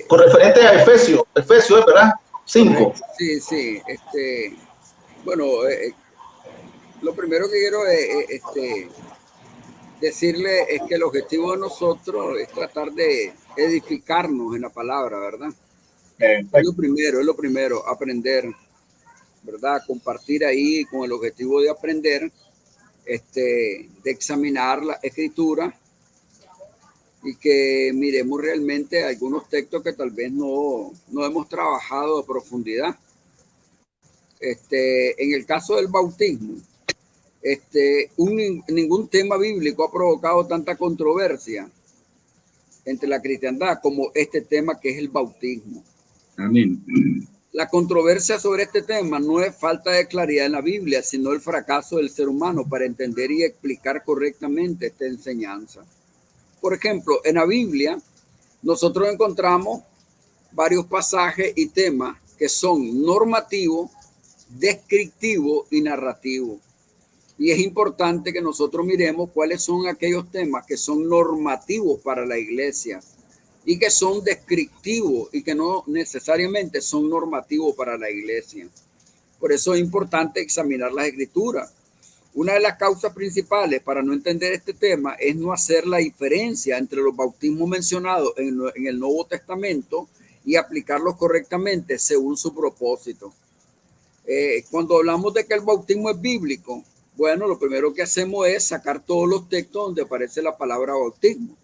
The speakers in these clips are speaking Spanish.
Con referente a Efesios, ¿verdad? 5. Sí, sí. Bueno, lo primero que quiero decirle es que el objetivo de nosotros es tratar de edificarnos en la palabra, ¿verdad? Es lo primero, aprender, ¿verdad? Compartir ahí con el objetivo de aprender, de examinar la escritura y que miremos realmente algunos textos que tal vez no hemos trabajado a profundidad. En el caso del bautismo, ningún tema bíblico ha provocado tanta controversia entre la cristiandad como este tema que es el bautismo. Amén. La controversia sobre este tema no es falta de claridad en la Biblia, sino el fracaso del ser humano para entender y explicar correctamente esta enseñanza. Por ejemplo, en la Biblia nosotros encontramos varios pasajes y temas que son normativos, descriptivos y narrativos. Y es importante que nosotros miremos cuáles son aquellos temas que son normativos para la iglesia y que son descriptivos y que no necesariamente son normativos para la iglesia. Por eso es importante examinar las escrituras. Una de las causas principales para no entender este tema es no hacer la diferencia entre los bautismos mencionados en el Nuevo Testamento y aplicarlos correctamente según su propósito. Cuando hablamos de que el bautismo es bíblico, bueno, lo primero que hacemos es sacar todos los textos donde aparece la palabra bautismo.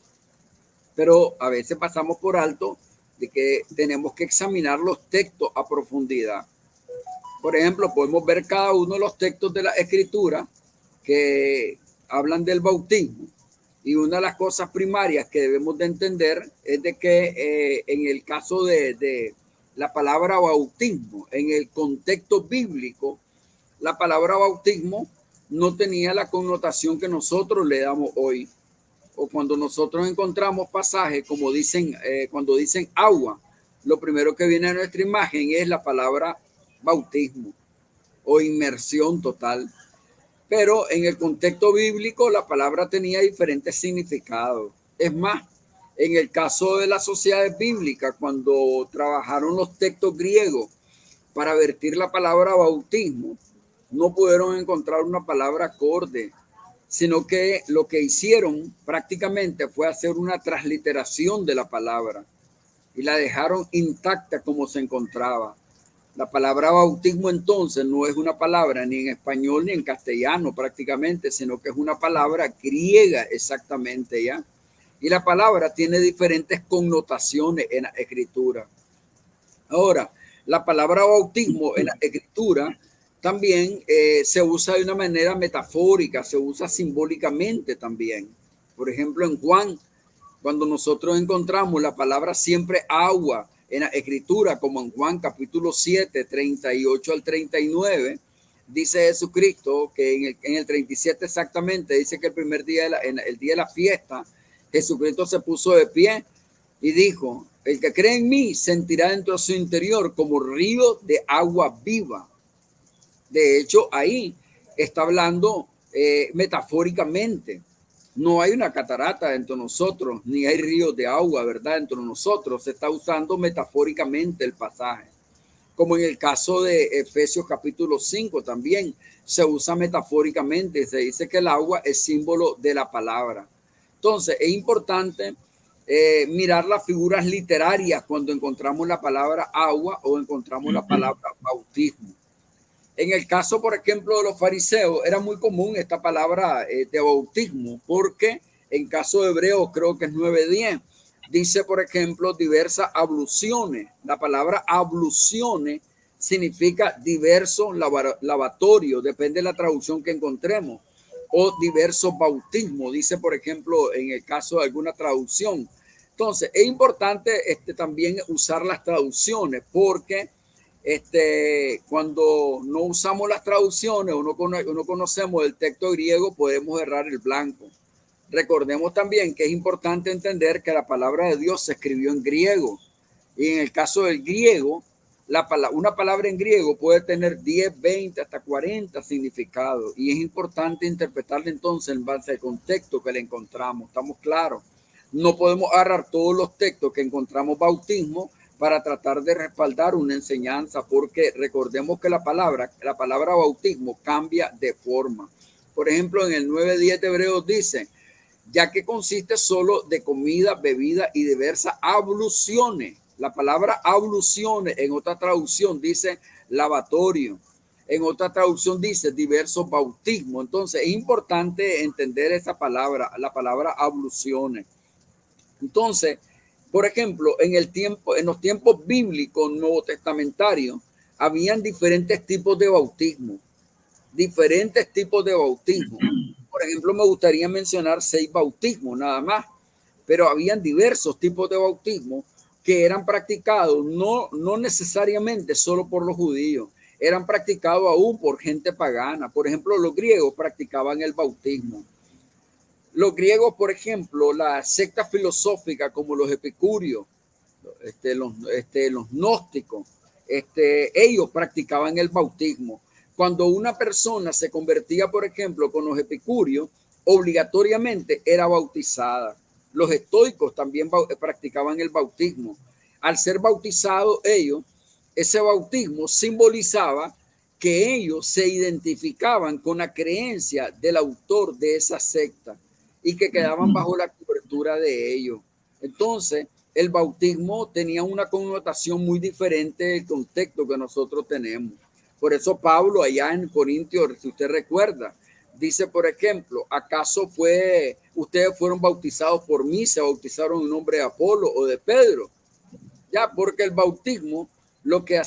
Pero a veces pasamos por alto de que tenemos que examinar los textos a profundidad. Por ejemplo, podemos ver cada uno de los textos de la Escritura que hablan del bautismo. Y una de las cosas primarias que debemos de entender es de que en el caso de la palabra bautismo, en el contexto bíblico, la palabra bautismo no tenía la connotación que nosotros le damos hoy. O cuando nosotros encontramos pasajes como dicen, cuando dicen agua, lo primero que viene a nuestra imagen es la palabra bautismo o inmersión total. Pero en el contexto bíblico la palabra tenía diferentes significados. Es más, en el caso de las sociedades bíblicas, cuando trabajaron los textos griegos para vertir la palabra bautismo, no pudieron encontrar una palabra acorde, sino que lo que hicieron prácticamente fue hacer una transliteración de la palabra y la dejaron intacta como se encontraba. La palabra bautismo entonces no es una palabra ni en español ni en castellano prácticamente, sino que es una palabra griega exactamente ya. Y la palabra tiene diferentes connotaciones en la escritura. Ahora, la palabra bautismo en la escritura también se usa de una manera metafórica, se usa simbólicamente también. Por ejemplo, en Juan, cuando nosotros encontramos la palabra siempre agua en la escritura, como en Juan capítulo 7, 38 al 39, dice Jesucristo que en el 37 exactamente, dice que el primer día, el día de la fiesta, Jesucristo se puso de pie y dijo, el que cree en mí sentirá dentro de su interior como río de agua viva. De hecho, ahí está hablando metafóricamente. No hay una catarata dentro de nosotros, ni hay ríos de agua, ¿verdad? Dentro de nosotros se está usando metafóricamente el pasaje. Como en el caso de Efesios capítulo 5 también se usa metafóricamente. Se dice que el agua es símbolo de la palabra. Entonces, es importante mirar las figuras literarias cuando encontramos la palabra agua o encontramos la palabra bautismo. En el caso, por ejemplo, de los fariseos, era muy común esta palabra de bautismo, porque en caso de Hebreos, creo que es 9:10, dice, por ejemplo, diversas abluciones. La palabra abluciones significa diverso lavatorio, depende de la traducción que encontremos, o diversos bautismos, dice, por ejemplo, en el caso de alguna traducción. Entonces, es importante también usar las traducciones, porque cuando no usamos las traducciones o no conocemos el texto griego, podemos errar el blanco. Recordemos también que es importante entender que la palabra de Dios se escribió en griego. Y en el caso del griego, una palabra en griego puede tener 10, 20, hasta 40 significados. Y es importante interpretarla entonces en base al contexto que le encontramos. ¿Estamos claros? no podemos agarrar todos los textos que encontramos bautismo para tratar de respaldar una enseñanza, porque recordemos que la palabra bautismo cambia de forma. Por ejemplo, en el 9:10 de Hebreos dice, ya que consiste solo de comida, bebida y diversas abluciones. La palabra abluciones en otra traducción dice lavatorio, en otra traducción dice diversos bautismos. Entonces es importante entender esa palabra, la palabra abluciones. Entonces, por ejemplo, en los tiempos bíblicos nuevo testamentarios, habían diferentes tipos de bautismo. Diferentes tipos de bautismo. Por ejemplo, me gustaría mencionar 6 bautismos nada más, pero habían diversos tipos de bautismo que eran practicados no necesariamente solo por los judíos, eran practicados aún por gente pagana. Por ejemplo, los griegos practicaban el bautismo. Los griegos, por ejemplo, la secta filosófica como los epicúreos, los gnósticos, ellos practicaban el bautismo. Cuando una persona se convertía, por ejemplo, con los epicúreos, obligatoriamente era bautizada. Los estoicos también practicaban el bautismo. Al ser bautizados ellos, ese bautismo simbolizaba que ellos se identificaban con la creencia del autor de esa secta y que quedaban bajo la cobertura de ellos. Entonces, el bautismo tenía una connotación muy diferente del contexto que nosotros tenemos. Por eso Pablo allá en Corintios, si usted recuerda, dice, por ejemplo, ¿acaso ustedes fueron bautizados por mí, se bautizaron en nombre de Apolo o de Pedro? Ya, porque el bautismo lo que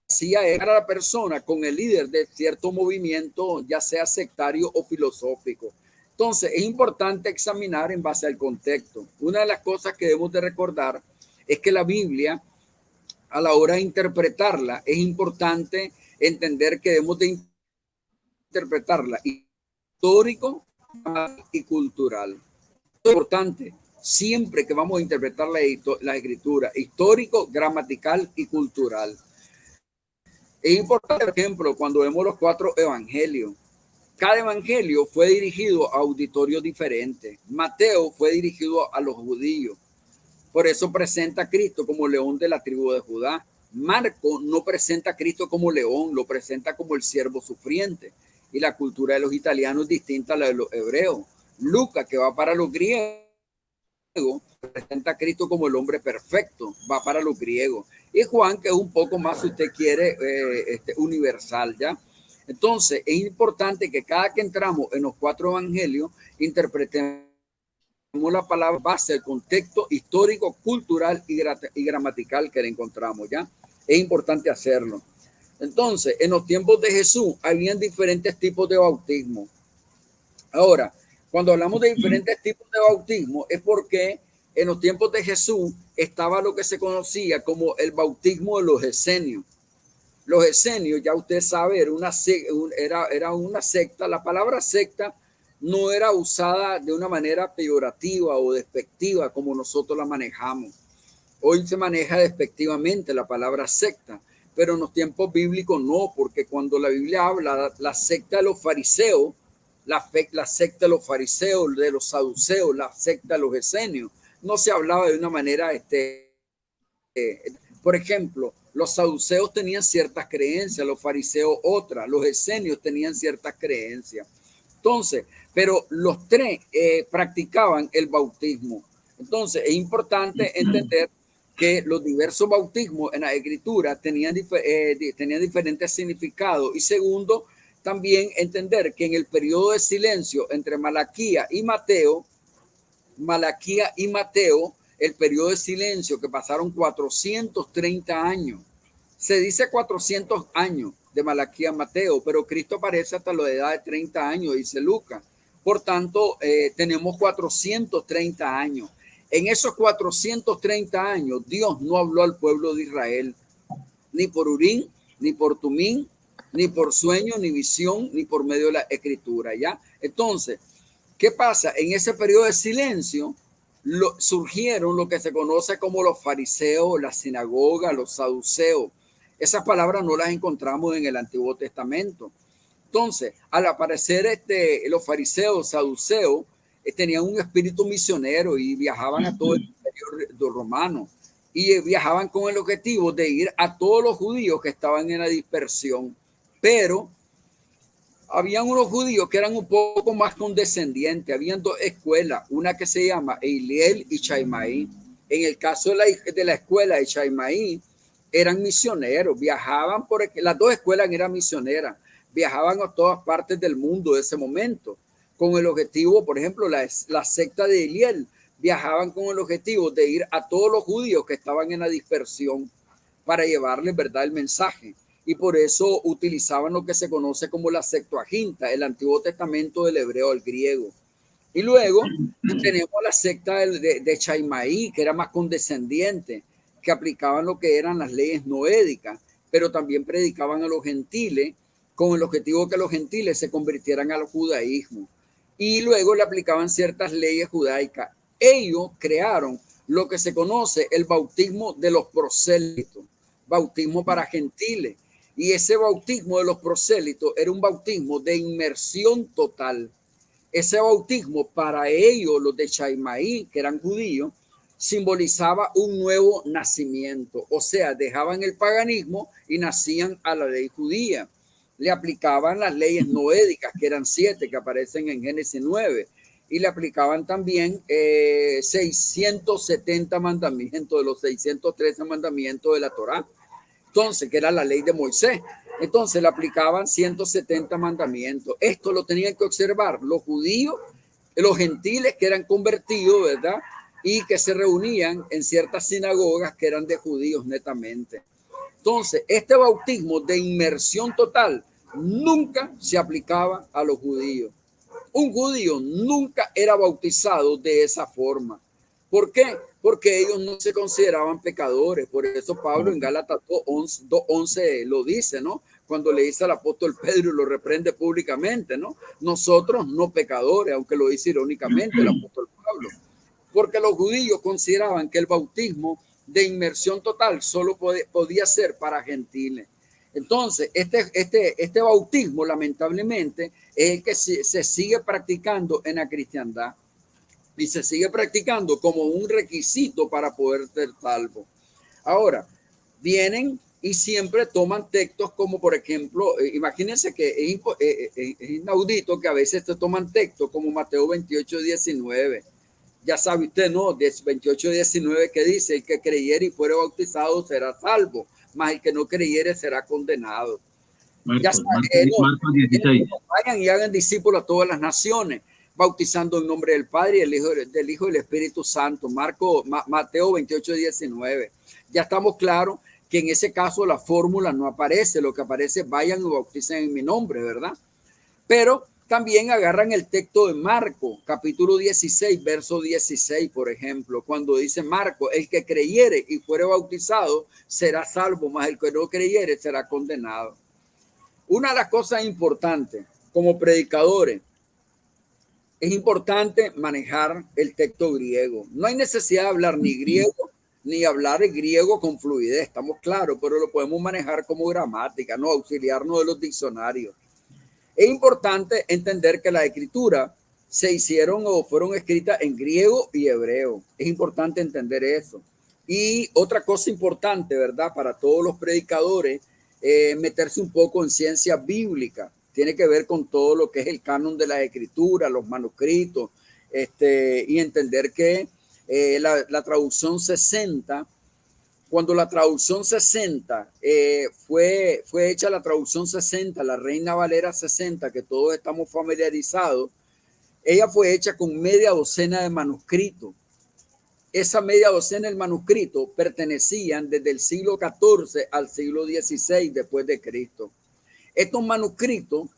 hacía era la persona con el líder de cierto movimiento, ya sea sectario o filosófico. Entonces, es importante examinar en base al contexto. Una de las cosas que debemos de recordar es que la Biblia, a la hora de interpretarla, es importante entender que debemos de interpretarla histórico y cultural. Es importante siempre que vamos a interpretar la escritura, histórico, gramatical y cultural. Es importante, por ejemplo, cuando vemos los 4 evangelios. Cada evangelio fue dirigido a auditorios diferentes. Mateo fue dirigido a los judíos. Por eso presenta a Cristo como león de la tribu de Judá. Marco no presenta a Cristo como león, lo presenta como el siervo sufriente. Y la cultura de los italianos es distinta a la de los hebreos. Lucas, que va para los griegos, presenta a Cristo como el hombre perfecto, va para los griegos. Y Juan, que es un poco más, si usted quiere, universal, ¿ya? Entonces, es importante que cada que entramos en los 4 evangelios, interpretemos la palabra base, el contexto histórico, cultural y gramatical que le encontramos, ¿ya? Es importante hacerlo. Entonces, en los tiempos de Jesús, habían diferentes tipos de bautismo. Ahora, cuando hablamos de diferentes tipos de bautismo, es porque en los tiempos de Jesús estaba lo que se conocía como el bautismo de los esenios. Los esenios, ya usted sabe, era una secta. La palabra secta no era usada de una manera peyorativa o despectiva como nosotros la manejamos. Hoy se maneja despectivamente la palabra secta, pero en los tiempos bíblicos no, porque cuando la Biblia habla la secta de los fariseos, la secta de los fariseos, de los saduceos, la secta de los esenios, no se hablaba de una manera, por ejemplo, los saduceos tenían ciertas creencias, los fariseos otras, los esenios tenían ciertas creencias. Entonces, pero los 3 practicaban el bautismo. Entonces, es importante entender que los diversos bautismos en la escritura tenían diferentes significados. Y segundo, también entender que en el periodo de silencio entre Malaquía y Mateo, el periodo de silencio que pasaron 430 años. Se dice 400 años de Malaquía a Mateo, pero Cristo aparece hasta la edad de 30 años, dice Lucas. Por tanto, tenemos 430 años. En esos 430 años, Dios no habló al pueblo de Israel, ni por Urim, ni por Tumín, ni por sueño, ni visión, ni por medio de la escritura, ¿ya? Entonces, ¿qué pasa? En ese periodo de silencio surgieron lo que se conoce como los fariseos, la sinagoga, los saduceos. Esas palabras no las encontramos en el Antiguo Testamento. Entonces, al aparecer los fariseos, saduceos, tenían un espíritu misionero y viajaban a todo el imperio romano y viajaban con el objetivo de ir a todos los judíos que estaban en la dispersión, pero habían unos judíos que eran un poco más condescendientes. Habían dos escuelas, una que se llama Eiliel y Chaimaí. En el caso de la escuela de Chaimaí, eran misioneros, viajaban las dos escuelas eran misioneras, viajaban a todas partes del mundo de ese momento, con el objetivo, por ejemplo, la secta de Eiliel, viajaban con el objetivo de ir a todos los judíos que estaban en la dispersión para llevarles, ¿verdad?, el mensaje. Y por eso utilizaban lo que se conoce como la Septuaginta, el Antiguo Testamento del hebreo al griego. Y luego tenemos la secta de Chaimaí, que era más condescendiente, que aplicaban lo que eran las leyes noédicas, pero también predicaban a los gentiles con el objetivo de que los gentiles se convirtieran al judaísmo. Y luego le aplicaban ciertas leyes judaicas. Ellos crearon lo que se conoce el bautismo de los prosélitos, bautismo para gentiles. Y ese bautismo de los prosélitos era un bautismo de inmersión total. Ese bautismo para ellos, los de Chaimaí, que eran judíos, simbolizaba un nuevo nacimiento. O sea, dejaban el paganismo y nacían a la ley judía. Le aplicaban las leyes noédicas, que eran 7, que aparecen en Génesis 9. Y le aplicaban también 670 mandamientos de los 613 mandamientos de la Torá. Entonces, que era la ley de Moisés. Entonces le aplicaban 170 mandamientos. Esto lo tenían que observar los judíos, los gentiles que eran convertidos, ¿verdad? Y que se reunían en ciertas sinagogas que eran de judíos netamente. Entonces, este bautismo de inmersión total nunca se aplicaba a los judíos. Un judío nunca era bautizado de esa forma. ¿Por qué? Porque ellos no se consideraban pecadores. Por eso Pablo en Gálatas 2:11 lo dice, ¿no? Cuando le dice al apóstol Pedro y lo reprende públicamente, ¿no? Nosotros no pecadores, aunque lo dice irónicamente el apóstol Pablo. Porque los judíos consideraban que el bautismo de inmersión total solo podía ser para gentiles. Entonces, este bautismo, lamentablemente, es el que se sigue practicando en la cristiandad. Y se sigue practicando como un requisito para poder ser salvo. Ahora, vienen y siempre toman textos como, por ejemplo, imagínense que es inaudito que a veces se toman textos como Mateo 28:19. Ya sabe usted, ¿no? 28:19 que dice, el que creyere y fuere bautizado será salvo, mas el que no creyere será condenado. Ya saben, Marcos 16. Vayan y hagan discípulos a todas las naciones, bautizando en nombre del Padre y del Hijo y del Espíritu Santo. Mateo 28:19. Ya estamos claros que en ese caso la fórmula no aparece, lo que aparece vayan y bauticen en mi nombre, ¿verdad? Pero también agarran el texto de Marcos, capítulo 16, verso 16, por ejemplo, cuando dice Marcos, el que creyere y fuere bautizado será salvo, mas el que no creyere será condenado. Una de las cosas importantes como predicadores, es importante manejar el texto griego. No hay necesidad de hablar ni griego, ni hablar griego con fluidez, estamos claros, pero lo podemos manejar como gramática, no auxiliarnos de los diccionarios. Es importante entender que las escrituras se hicieron o fueron escritas en griego y hebreo. Es importante entender eso. Y otra cosa importante, ¿verdad? Para todos los predicadores, meterse un poco en ciencia bíblica. Tiene que ver con todo lo que es el canon de la escritura, los manuscritos, y entender que la traducción 60, cuando la traducción 60 fue hecha la traducción 60, la Reina Valera 60, que todos estamos familiarizados, ella fue hecha con media docena de manuscritos. Esa media docena de manuscritos pertenecían desde el siglo XIV al siglo XVI después de Cristo. Estos manuscritos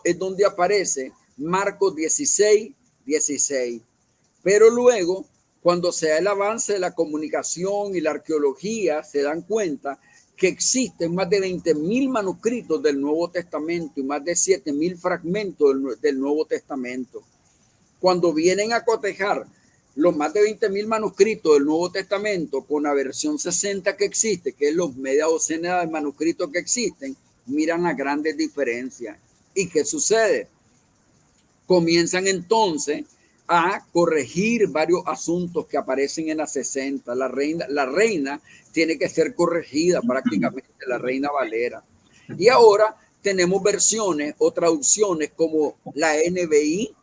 es donde aparece Marcos 16:16. Pero luego, cuando se da el avance de la comunicación y la arqueología, se dan cuenta que existen más de 20,000 manuscritos del Nuevo Testamento y más de 7,000 fragmentos del Nuevo Testamento. Cuando vienen a cotejar los más de 20,000 manuscritos del Nuevo Testamento con la versión 60 que existe, que es los media docena de manuscritos que existen, miran las grandes diferencias. ¿Y qué sucede? comienzan entonces a corregir varios asuntos que aparecen en la 60. La reina tiene que ser corregida prácticamente, la Reina Valera. Y ahora tenemos versiones o traducciones como la NBI,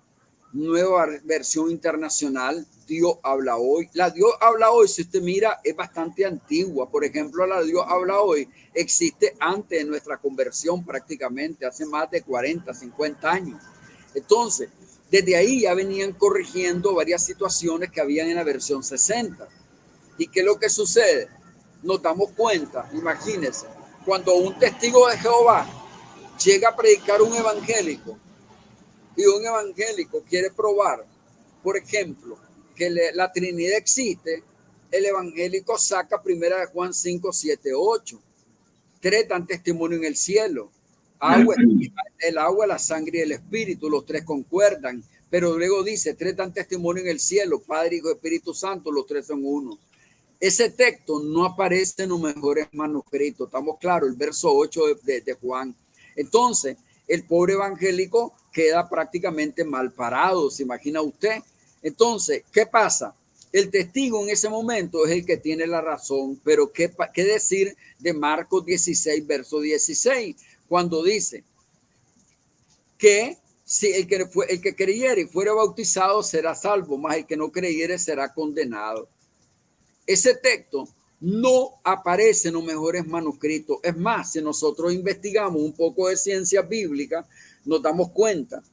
Nueva Versión Internacional, Dios habla hoy. La Dios habla hoy, si usted mira, es bastante antigua. Por ejemplo, la Dios habla hoy existe antes de nuestra conversión prácticamente, hace más de 40, 50 años. Entonces, desde ahí ya venían corrigiendo varias situaciones que habían en la versión 60. ¿Y qué es lo que sucede? Nos damos cuenta, imagínense, cuando un testigo de Jehová llega a predicar un evangélico y un evangélico quiere probar, por ejemplo, que la Trinidad existe, el evangélico saca 1 Juan 5, 7, 8. 3 dan testimonio en el cielo. El agua, la sangre y el espíritu, los 3 concuerdan. Pero luego dice, 3 dan testimonio en el cielo, Padre, Hijo, Espíritu Santo, los 3 son uno. Ese texto no aparece en los mejores manuscritos. Estamos claros, el verso 8 de Juan. Entonces, el pobre evangélico queda prácticamente mal parado, ¿se imagina usted? Entonces, ¿qué pasa? El testigo en ese momento es el que tiene la razón, pero ¿qué decir de Marcos 16, verso 16? Cuando dice que si el que creyere y fuera bautizado será salvo, mas el que no creyere será condenado. Ese texto no aparece en los mejores manuscritos. Es más, si nosotros investigamos un poco de ciencia bíblica, nos damos cuenta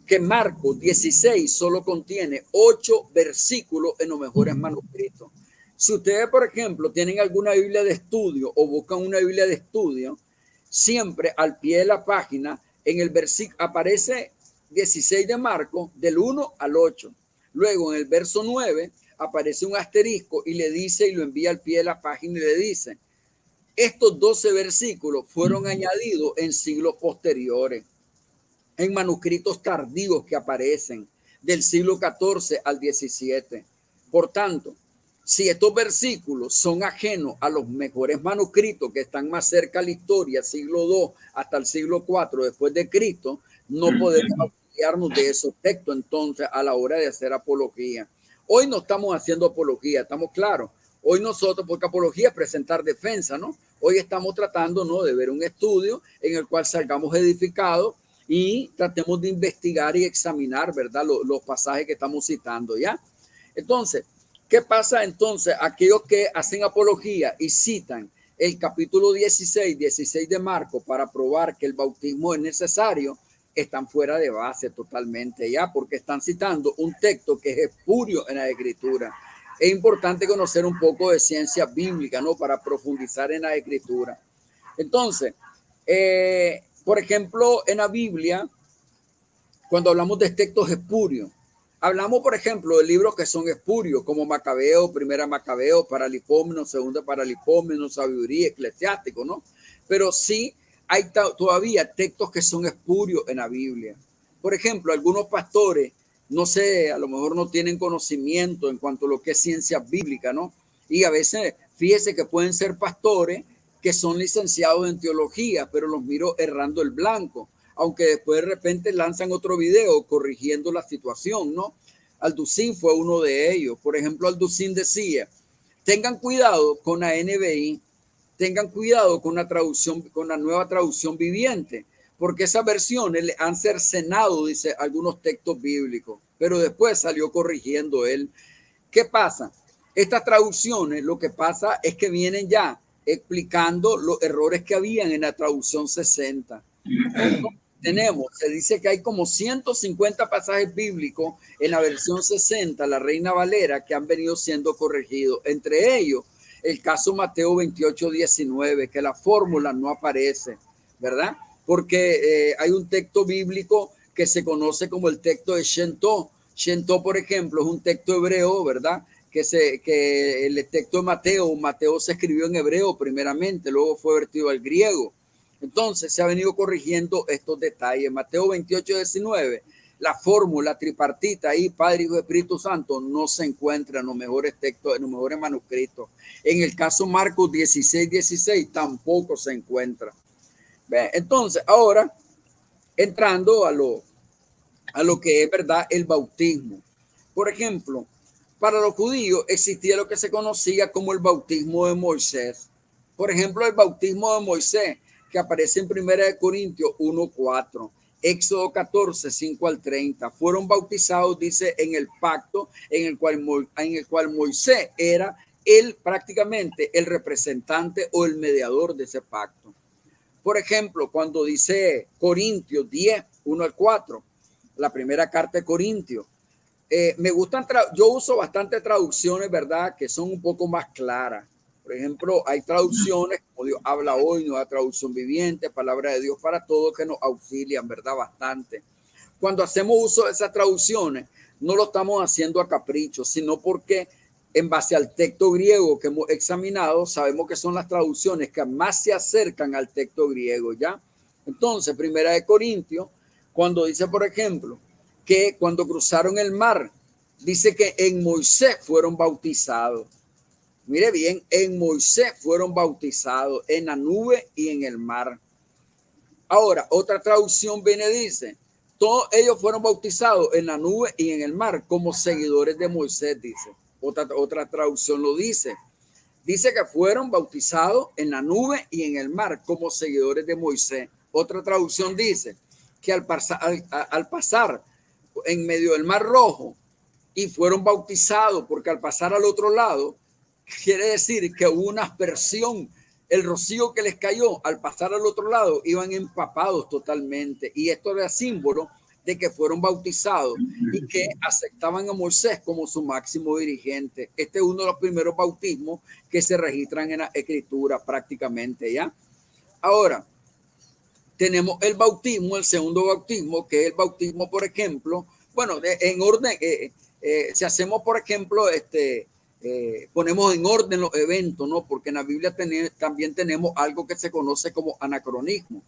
que Marcos 16 solo contiene 8 versículos en los mejores manuscritos. Si ustedes, por ejemplo, tienen alguna Biblia de estudio o buscan una Biblia de estudio, siempre al pie de la página, en el versículo aparece 16 de Marcos, del 1 al 8. Luego, en el verso 9, aparece un asterisco y le dice, y lo envía al pie de la página y le dice, estos 12 versículos fueron añadidos en siglos posteriores, en manuscritos tardíos que aparecen del siglo XIV al XVII. Por tanto, si estos versículos son ajenos a los mejores manuscritos que están más cerca a la historia, siglo II hasta el siglo IV después de Cristo, no podemos apoyarnos de esos textos entonces a la hora de hacer apología. Hoy no estamos haciendo apología, estamos claros. Hoy nosotros, porque apología es presentar defensa, ¿no? Hoy estamos tratando, ¿no?, de ver un estudio en el cual salgamos edificados y tratemos de investigar y examinar, ¿verdad?, los pasajes que estamos citando, ¿ya? Entonces, ¿qué pasa entonces? Aquellos que hacen apología y citan el capítulo 16 de Marcos para probar que el bautismo es necesario, están fuera de base totalmente, ya, porque están citando un texto que es espurio en la escritura. Es importante conocer un poco de ciencia bíblica, ¿no?, para profundizar en la escritura. Entonces, por ejemplo, en la Biblia, cuando hablamos de textos espurios, hablamos, por ejemplo, de libros que son espurios, como Macabeo, Primera Macabeo, Paralipómenos, Segunda Paralipómenos, Sabiduría, Eclesiástico, ¿no? Pero sí hay todavía textos que son espurios en la Biblia. Por ejemplo, algunos pastores, no sé, a lo mejor no tienen conocimiento en cuanto a lo que es ciencia bíblica, ¿no? Y a veces, fíjese que pueden ser pastores que son licenciados en teología, pero los miro errando el blanco, aunque después de repente lanzan otro video corrigiendo la situación, ¿no? Alducín fue uno de ellos. Por ejemplo, Alducín decía, tengan cuidado con la NBI, tengan cuidado con la traducción, con la nueva traducción viviente, porque esas versiones le han cercenado, dice, algunos textos bíblicos, pero después salió corrigiendo él. ¿Qué pasa? Estas traducciones, lo que pasa es que vienen ya explicando los errores que habían en la traducción 60. Se dice que hay como 150 pasajes bíblicos en la versión 60, la Reina Valera, que han venido siendo corregidos. Entre ellos, el caso Mateo 28, 19, que la fórmula no aparece, ¿verdad? Porque hay un texto bíblico que se conoce como el texto de Shentó. Shentó, por ejemplo, es un texto hebreo, ¿verdad? Que el texto de Mateo se escribió en hebreo primeramente, luego fue vertido al griego. Entonces se ha venido corrigiendo estos detalles. Mateo 28, 19, la fórmula tripartita ahí, Padre, Hijo y Espíritu Santo, no se encuentra en los mejores textos, en los mejores manuscritos. En el caso Marcos 16, 16 tampoco se encuentra. Entonces, ahora, entrando a lo que es, ¿verdad?, el bautismo. Por ejemplo, para los judíos existía lo que se conocía como el bautismo de Moisés. Por ejemplo, el bautismo de Moisés, que aparece en 1 Corintios 1:4, Éxodo 14, 5 al 30. Fueron bautizados, dice, en el pacto en el cual Moisés era él prácticamente el representante o el mediador de ese pacto. Por ejemplo, cuando dice Corintios 10, 1 al 4, la primera carta de Corintios, me gustan, yo uso bastante traducciones, ¿verdad?, que son un poco más claras. Por ejemplo, hay traducciones, como Dios habla hoy, Nueva Traducción Viviente, Palabra de Dios para Todos, que nos auxilian, ¿verdad?, bastante. Cuando hacemos uso de esas traducciones, no lo estamos haciendo a capricho, sino porque en base al texto griego que hemos examinado, sabemos que son las traducciones que más se acercan al texto griego, ¿ya? Entonces, 1 Corintios, cuando dice, por ejemplo, que cuando cruzaron el mar, dice que en Moisés fueron bautizados. Mire bien, en Moisés fueron bautizados, en la nube y en el mar. Ahora, otra traducción viene y dice, todos ellos fueron bautizados en la nube y en el mar como seguidores de Moisés, dice. Otra traducción lo dice. Dice que fueron bautizados en la nube y en el mar como seguidores de Moisés. Otra traducción dice que al pasar en medio del mar rojo y fueron bautizados, porque al pasar al otro lado, quiere decir que hubo una aspersión, el rocío que les cayó al pasar al otro lado, iban empapados totalmente. Y esto era símbolo de que fueron bautizados y que aceptaban a Moisés como su máximo dirigente. Este es uno de los primeros bautismos que se registran en la escritura prácticamente, ¿ya? Ahora, tenemos el bautismo, el segundo bautismo, que es el bautismo, por ejemplo, bueno, en orden, si hacemos, por ejemplo, ponemos en orden los eventos, ¿no? Porque en la Biblia también tenemos algo que se conoce como anacronismo.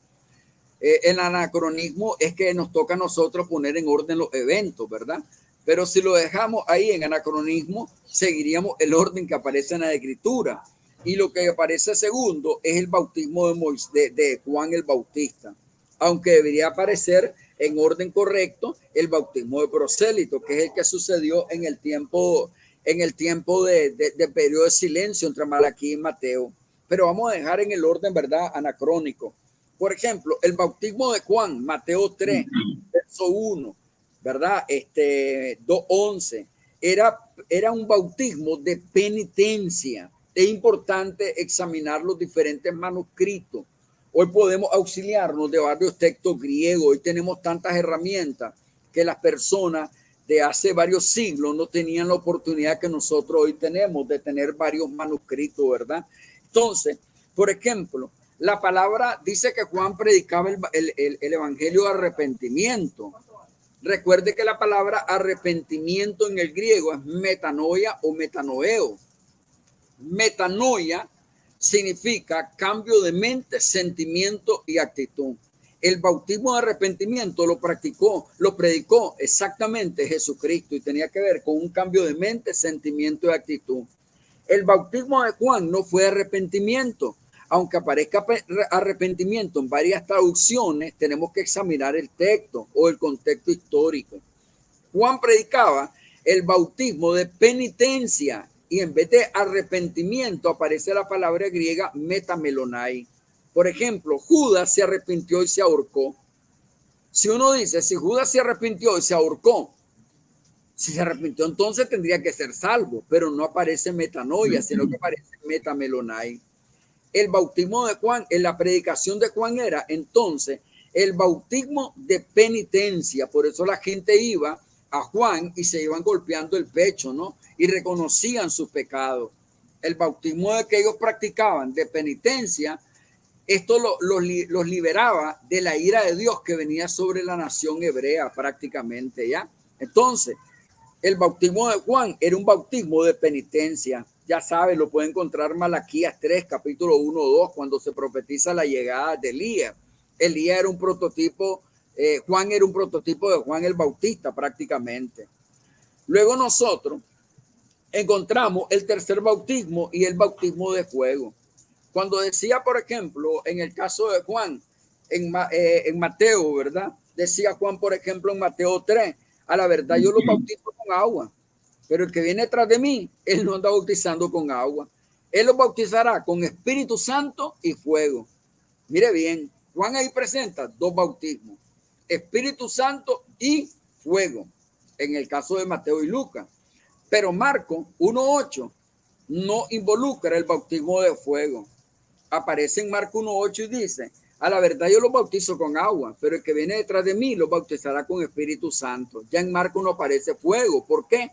El anacronismo es que nos toca a nosotros poner en orden los eventos, ¿verdad? Pero si lo dejamos ahí en anacronismo, seguiríamos el orden que aparece en la escritura. Y lo que aparece segundo es el bautismo de Juan el Bautista, aunque debería aparecer en orden correcto el bautismo de prosélito, que es el que sucedió en el tiempo de periodo de silencio entre Malaquí y Mateo. Pero vamos a dejar en el orden, ¿verdad?, anacrónico. Por ejemplo, el bautismo de Juan, Mateo 3, verso 1, ¿verdad? 2:11, era un bautismo de penitencia. Es importante examinar los diferentes manuscritos. Hoy podemos auxiliarnos de varios textos griegos. Hoy tenemos tantas herramientas que las personas de hace varios siglos no tenían la oportunidad que nosotros hoy tenemos de tener varios manuscritos, ¿verdad? Entonces, por ejemplo, la palabra dice que Juan predicaba el evangelio de arrepentimiento. Recuerde que la palabra arrepentimiento en el griego es metanoia o metanoeo. Metanoia significa cambio de mente, sentimiento y actitud. El bautismo de arrepentimiento lo predicó exactamente Jesucristo y tenía que ver con un cambio de mente, sentimiento y actitud. El bautismo de Juan no fue arrepentimiento. Aunque aparezca arrepentimiento en varias traducciones, tenemos que examinar el texto o el contexto histórico. Juan predicaba el bautismo de penitencia y en vez de arrepentimiento aparece la palabra griega metamelonai. Por ejemplo, Judas se arrepintió y se ahorcó. Si uno dice, si Judas se arrepintió y se ahorcó, si se arrepintió entonces tendría que ser salvo, pero no aparece metanoia, sino que aparece metamelonai. El bautismo de Juan, en la predicación de Juan era entonces el bautismo de penitencia. Por eso la gente iba a Juan y se iban golpeando el pecho, ¿no? Y reconocían sus pecados. El bautismo que ellos practicaban de penitencia, esto los liberaba de la ira de Dios que venía sobre la nación hebrea prácticamente, ¿ya? Entonces, el bautismo de Juan era un bautismo de penitencia. Ya saben, lo pueden encontrar Malaquías 3, capítulo 1, 2, cuando se profetiza la llegada de Elías. Elías era un prototipo, Juan era un prototipo de Juan el Bautista prácticamente. Luego nosotros encontramos el tercer bautismo y el bautismo de fuego. Cuando decía, por ejemplo, en el caso de Juan, en Mateo, ¿verdad? Decía Juan, por ejemplo, en Mateo 3, a la verdad yo los bautizo con agua, pero el que viene detrás de mí, él no anda bautizando con agua. Él los bautizará con Espíritu Santo y fuego. Mire bien, Juan ahí presenta dos bautismos, Espíritu Santo y fuego, en el caso de Mateo y Lucas. Pero Marcos 1:8 no involucra el bautismo de fuego. Aparece en Marcos 1:8 y dice, a la verdad yo los bautizo con agua, pero el que viene detrás de mí los bautizará con Espíritu Santo. Ya en Marcos no aparece fuego. ¿Por qué?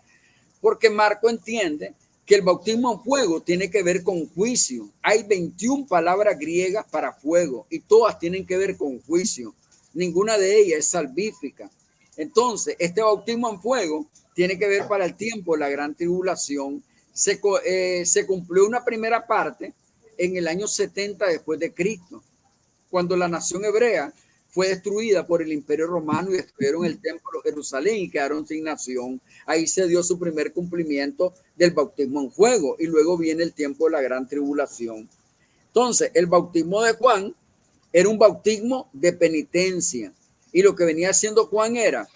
Porque Marcos entiende que el bautismo en fuego tiene que ver con juicio. Hay 21 palabras griegas para fuego y todas tienen que ver con juicio. Ninguna de ellas es salvífica. Entonces, este bautismo en fuego tiene que ver para el tiempo de la gran tribulación. Se cumplió una primera parte en el año 70 después de Cristo, cuando la nación hebrea fue destruida por el Imperio Romano y destruyeron el templo de Jerusalén y quedaron sin nación. Ahí se dio su primer cumplimiento del bautismo en fuego y luego viene el tiempo de la gran tribulación. Entonces, el bautismo de Juan era un bautismo de penitencia y lo que venía haciendo Juan era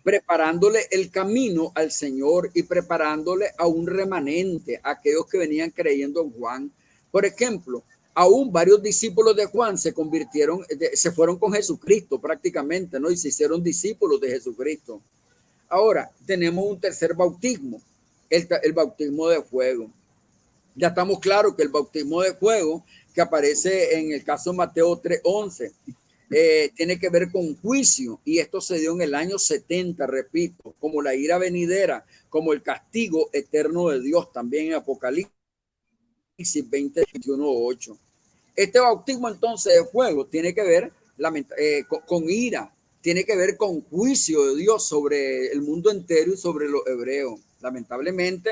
preparándole el camino al Señor y preparándole a un remanente, a aquellos que venían creyendo en Juan. Por ejemplo, aún varios discípulos de Juan se convirtieron, se fueron con Jesucristo prácticamente, ¿no? Y se hicieron discípulos de Jesucristo. Ahora, tenemos un tercer bautismo, el bautismo de fuego. Ya estamos claros que el bautismo de fuego, que aparece en el caso de Mateo 3:11, tiene que ver con juicio, y esto se dio en el año 70, repito, como la ira venidera, como el castigo eterno de Dios, también en Apocalipsis 20:21-8. Este bautismo entonces de fuego tiene que ver con ira, tiene que ver con juicio de Dios sobre el mundo entero y sobre los hebreos. Lamentablemente,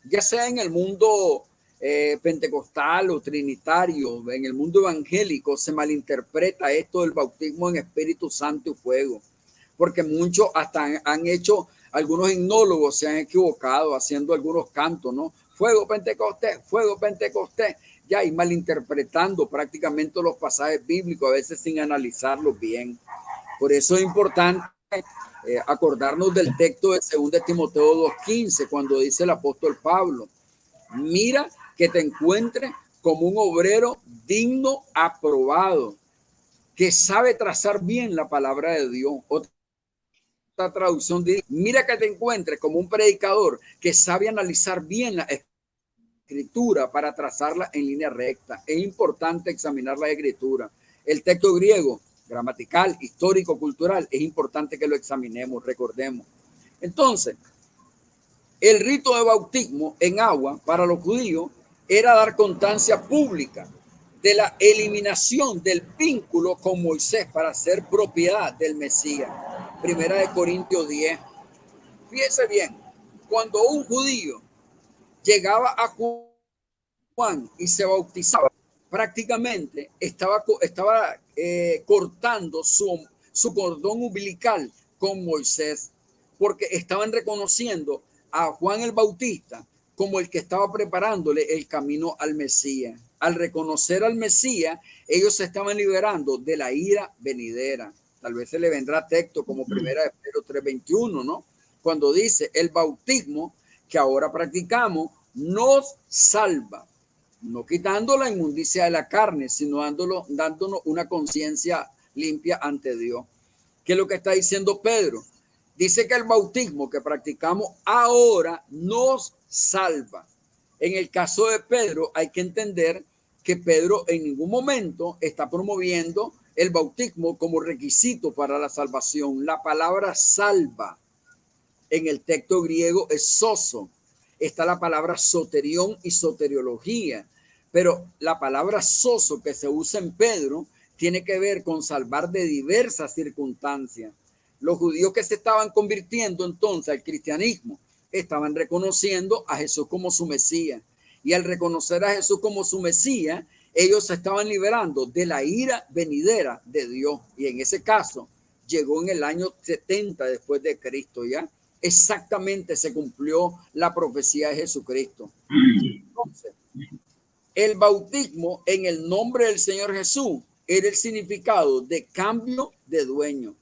ya sea en el mundo pentecostal o trinitario, en el mundo evangélico, se malinterpreta esto del bautismo en Espíritu Santo y fuego, porque muchos hasta han hecho, algunos himnólogos se han equivocado haciendo algunos cantos, ¿no? Fuego Pentecostés, ya, y malinterpretando prácticamente los pasajes bíblicos, a veces sin analizarlos bien. Por eso es importante acordarnos del texto de 2 Timoteo 2:15, cuando dice el apóstol Pablo, mira que te encuentres como un obrero digno, aprobado, que sabe trazar bien la palabra de Dios. Otra traducción dice, mira que te encuentres como un predicador que sabe analizar bien la escritura para trazarla en línea recta. Es importante examinar la escritura. El texto griego, gramatical, histórico, cultural, es importante que lo examinemos, recordemos. Entonces, el rito de bautismo en agua para los judíos era dar constancia pública de la eliminación del vínculo con Moisés para ser propiedad del Mesías. Primera de Corintios 10. Fíjese bien, cuando un judío llegaba a Juan y se bautizaba, prácticamente estaba cortando su cordón umbilical con Moisés, porque estaban reconociendo a Juan el Bautista como el que estaba preparándole el camino al Mesías. Al reconocer al Mesías, ellos se estaban liberando de la ira venidera. Tal vez se le vendrá texto como primera de Pedro 3:21, ¿no? Cuando dice, el bautismo que ahora practicamos nos salva, no quitando la inmundicia de la carne, sino dándonos una conciencia limpia ante Dios. ¿Qué es lo que está diciendo Pedro? Dice que el bautismo que practicamos ahora nos salva. En el caso de Pedro, hay que entender que Pedro en ningún momento está promoviendo el bautismo como requisito para la salvación. La palabra salva en el texto griego es soso. Está la palabra soterión y soteriología, pero la palabra soso que se usa en Pedro tiene que ver con salvar de diversas circunstancias. Los judíos que se estaban convirtiendo entonces al cristianismo estaban reconociendo a Jesús como su Mesías, y al reconocer a Jesús como su Mesías, ellos se estaban liberando de la ira venidera de Dios, y en ese caso llegó en el año 70 después de Cristo. Ya exactamente se cumplió la profecía de Jesucristo. Entonces, el bautismo en el nombre del Señor Jesús era el significado de cambio de dueño.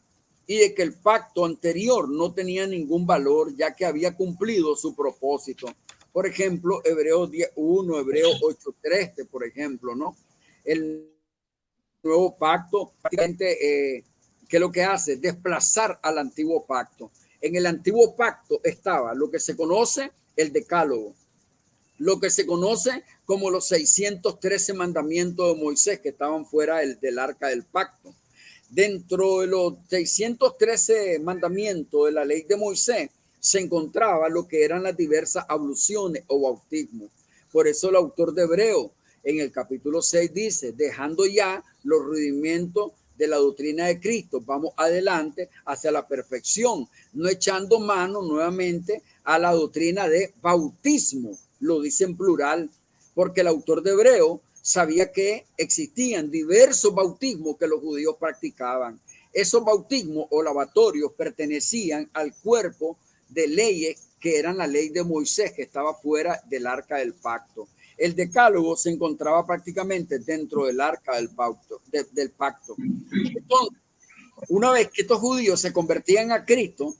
y de que el pacto anterior no tenía ningún valor ya que había cumplido su propósito. Por ejemplo, Hebreos 10:1, Hebreos 8:13, por ejemplo, ¿no? El nuevo pacto prácticamente, ¿qué es lo que hace? Desplazar al antiguo pacto. En el antiguo pacto estaba lo que se conoce el decálogo, lo que se conoce como los 613 mandamientos de Moisés que estaban fuera del arca del pacto. Dentro de los 613 mandamientos de la ley de Moisés se encontraba lo que eran las diversas abluciones o bautismos. Por eso el autor de Hebreo en el capítulo 6 dice, dejando ya los rudimentos de la doctrina de Cristo, vamos adelante hacia la perfección, no echando mano nuevamente a la doctrina de bautismo, lo dice en plural, porque el autor de Hebreo sabía que existían diversos bautismos que los judíos practicaban. Esos bautismos o lavatorios pertenecían al cuerpo de leyes que eran la ley de Moisés, que estaba fuera del arca del pacto. El decálogo se encontraba prácticamente dentro del arca del pacto. Entonces, una vez que estos judíos se convertían a Cristo,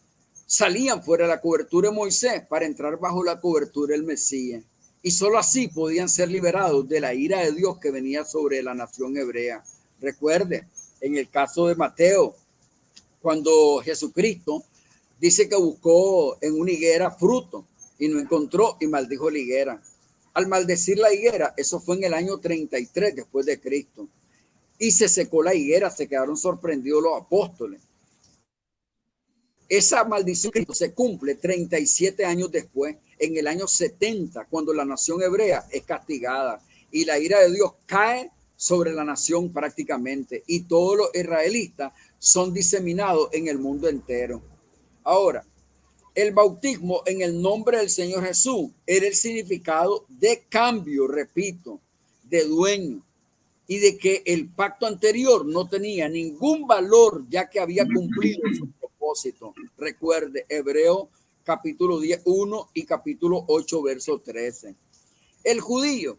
salían fuera de la cobertura de Moisés para entrar bajo la cobertura del Mesías. Y solo así podían ser liberados de la ira de Dios que venía sobre la nación hebrea. Recuerde, en el caso de Mateo, cuando Jesucristo dice que buscó en una higuera fruto y no encontró y maldijo la higuera. Al maldecir la higuera, eso fue en el año 33 después de Cristo. Y se secó la higuera, se quedaron sorprendidos los apóstoles. Esa maldición se cumple 37 años después, en el año 70, cuando la nación hebrea es castigada y la ira de Dios cae sobre la nación prácticamente y todos los israelitas son diseminados en el mundo entero. Ahora, el bautismo en el nombre del Señor Jesús era el significado de cambio, repito, de dueño, y de que el pacto anterior no tenía ningún valor ya que había cumplido su propósito. Recuerde, Hebreo capítulo 10:1 y capítulo 8, verso 13. El judío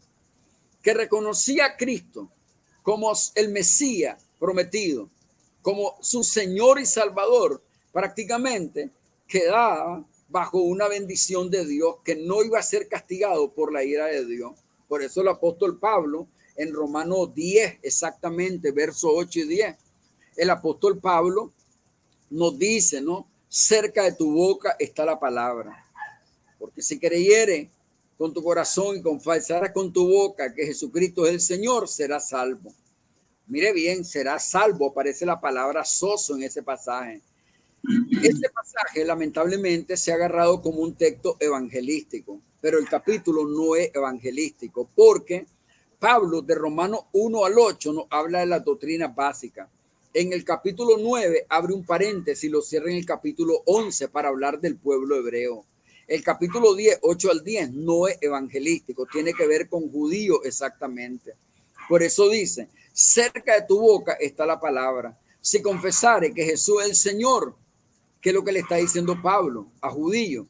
que reconocía a Cristo como el Mesías prometido, como su Señor y Salvador, prácticamente quedaba bajo una bendición de Dios que no iba a ser castigado por la ira de Dios. Por eso el apóstol Pablo en Romanos 10, exactamente, versos 8 y 10, el apóstol Pablo nos dice, ¿no? Cerca de tu boca está la palabra. Porque si creyere con tu corazón y confesaras con tu boca que Jesucristo es el Señor, serás salvo. Mire bien, serás salvo. Aparece la palabra soso en ese pasaje. Este pasaje lamentablemente se ha agarrado como un texto evangelístico, pero el capítulo no es evangelístico porque Pablo de Romanos 1 al 8 nos habla de las doctrinas básicas. En el capítulo 9 abre un paréntesis y lo cierra en el capítulo 11 para hablar del pueblo hebreo. El capítulo 10, 8 al 10 no es evangelístico, tiene que ver con judíos exactamente. Por eso dice, cerca de tu boca está la palabra. Si confesare que Jesús es el Señor, ¿qué es lo que le está diciendo Pablo a judíos?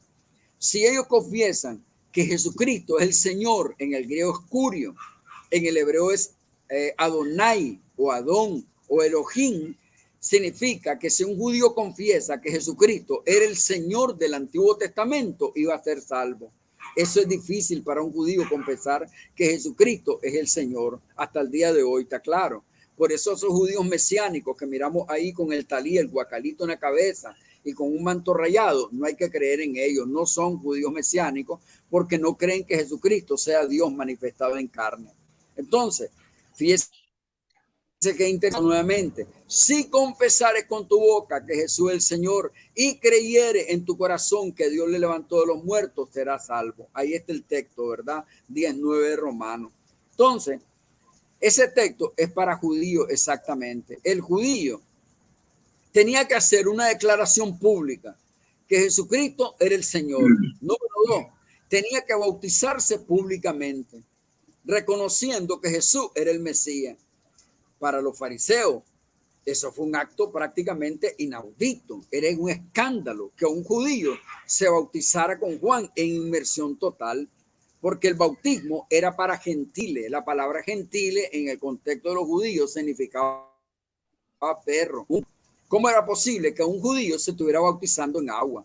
Si ellos confiesan que Jesucristo es el Señor, en el griego es curio, en el hebreo es Adonai o Adón o Elohim, significa que si un judío confiesa que Jesucristo era el Señor del Antiguo Testamento, iba a ser salvo. Eso es difícil para un judío confesar que Jesucristo es el Señor. Hasta el día de hoy, está claro. Por eso esos judíos mesiánicos que miramos ahí con el talí, el guacalito en la cabeza y con un manto rayado, no hay que creer en ellos. No son judíos mesiánicos porque no creen que Jesucristo sea Dios manifestado en carne. Entonces, fíjese que intenta nuevamente, si confesares con tu boca que Jesús es el Señor y creyere en tu corazón que Dios le levantó de los muertos, serás salvo. Ahí está el texto, ¿verdad? 19 de Romanos. Entonces, ese texto es para judíos exactamente. El judío tenía que hacer una declaración pública que Jesucristo era el Señor. Número 2, tenía que bautizarse públicamente, reconociendo que Jesús era el Mesías. Para los fariseos, eso fue un acto prácticamente inaudito. Era un escándalo que un judío se bautizara con Juan en inmersión total, porque el bautismo era para gentiles. La palabra gentiles en el contexto de los judíos significaba perro. ¿Cómo era posible que un judío se estuviera bautizando en agua?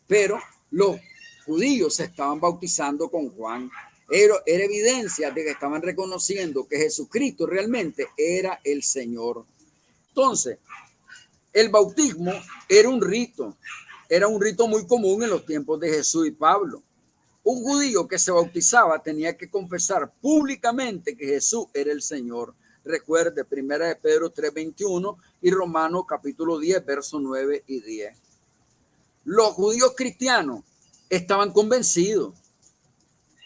Pero los judíos se estaban bautizando con Juan. Era evidencia de que estaban reconociendo que Jesucristo realmente era el Señor. Entonces, el bautismo era un rito muy común en los tiempos de Jesús y Pablo. Un judío que se bautizaba tenía que confesar públicamente que Jesús era el Señor. Recuerde, 1 de Pedro 3:21 y Romanos capítulo 10, versos 9 y 10. Los judíos cristianos estaban convencidos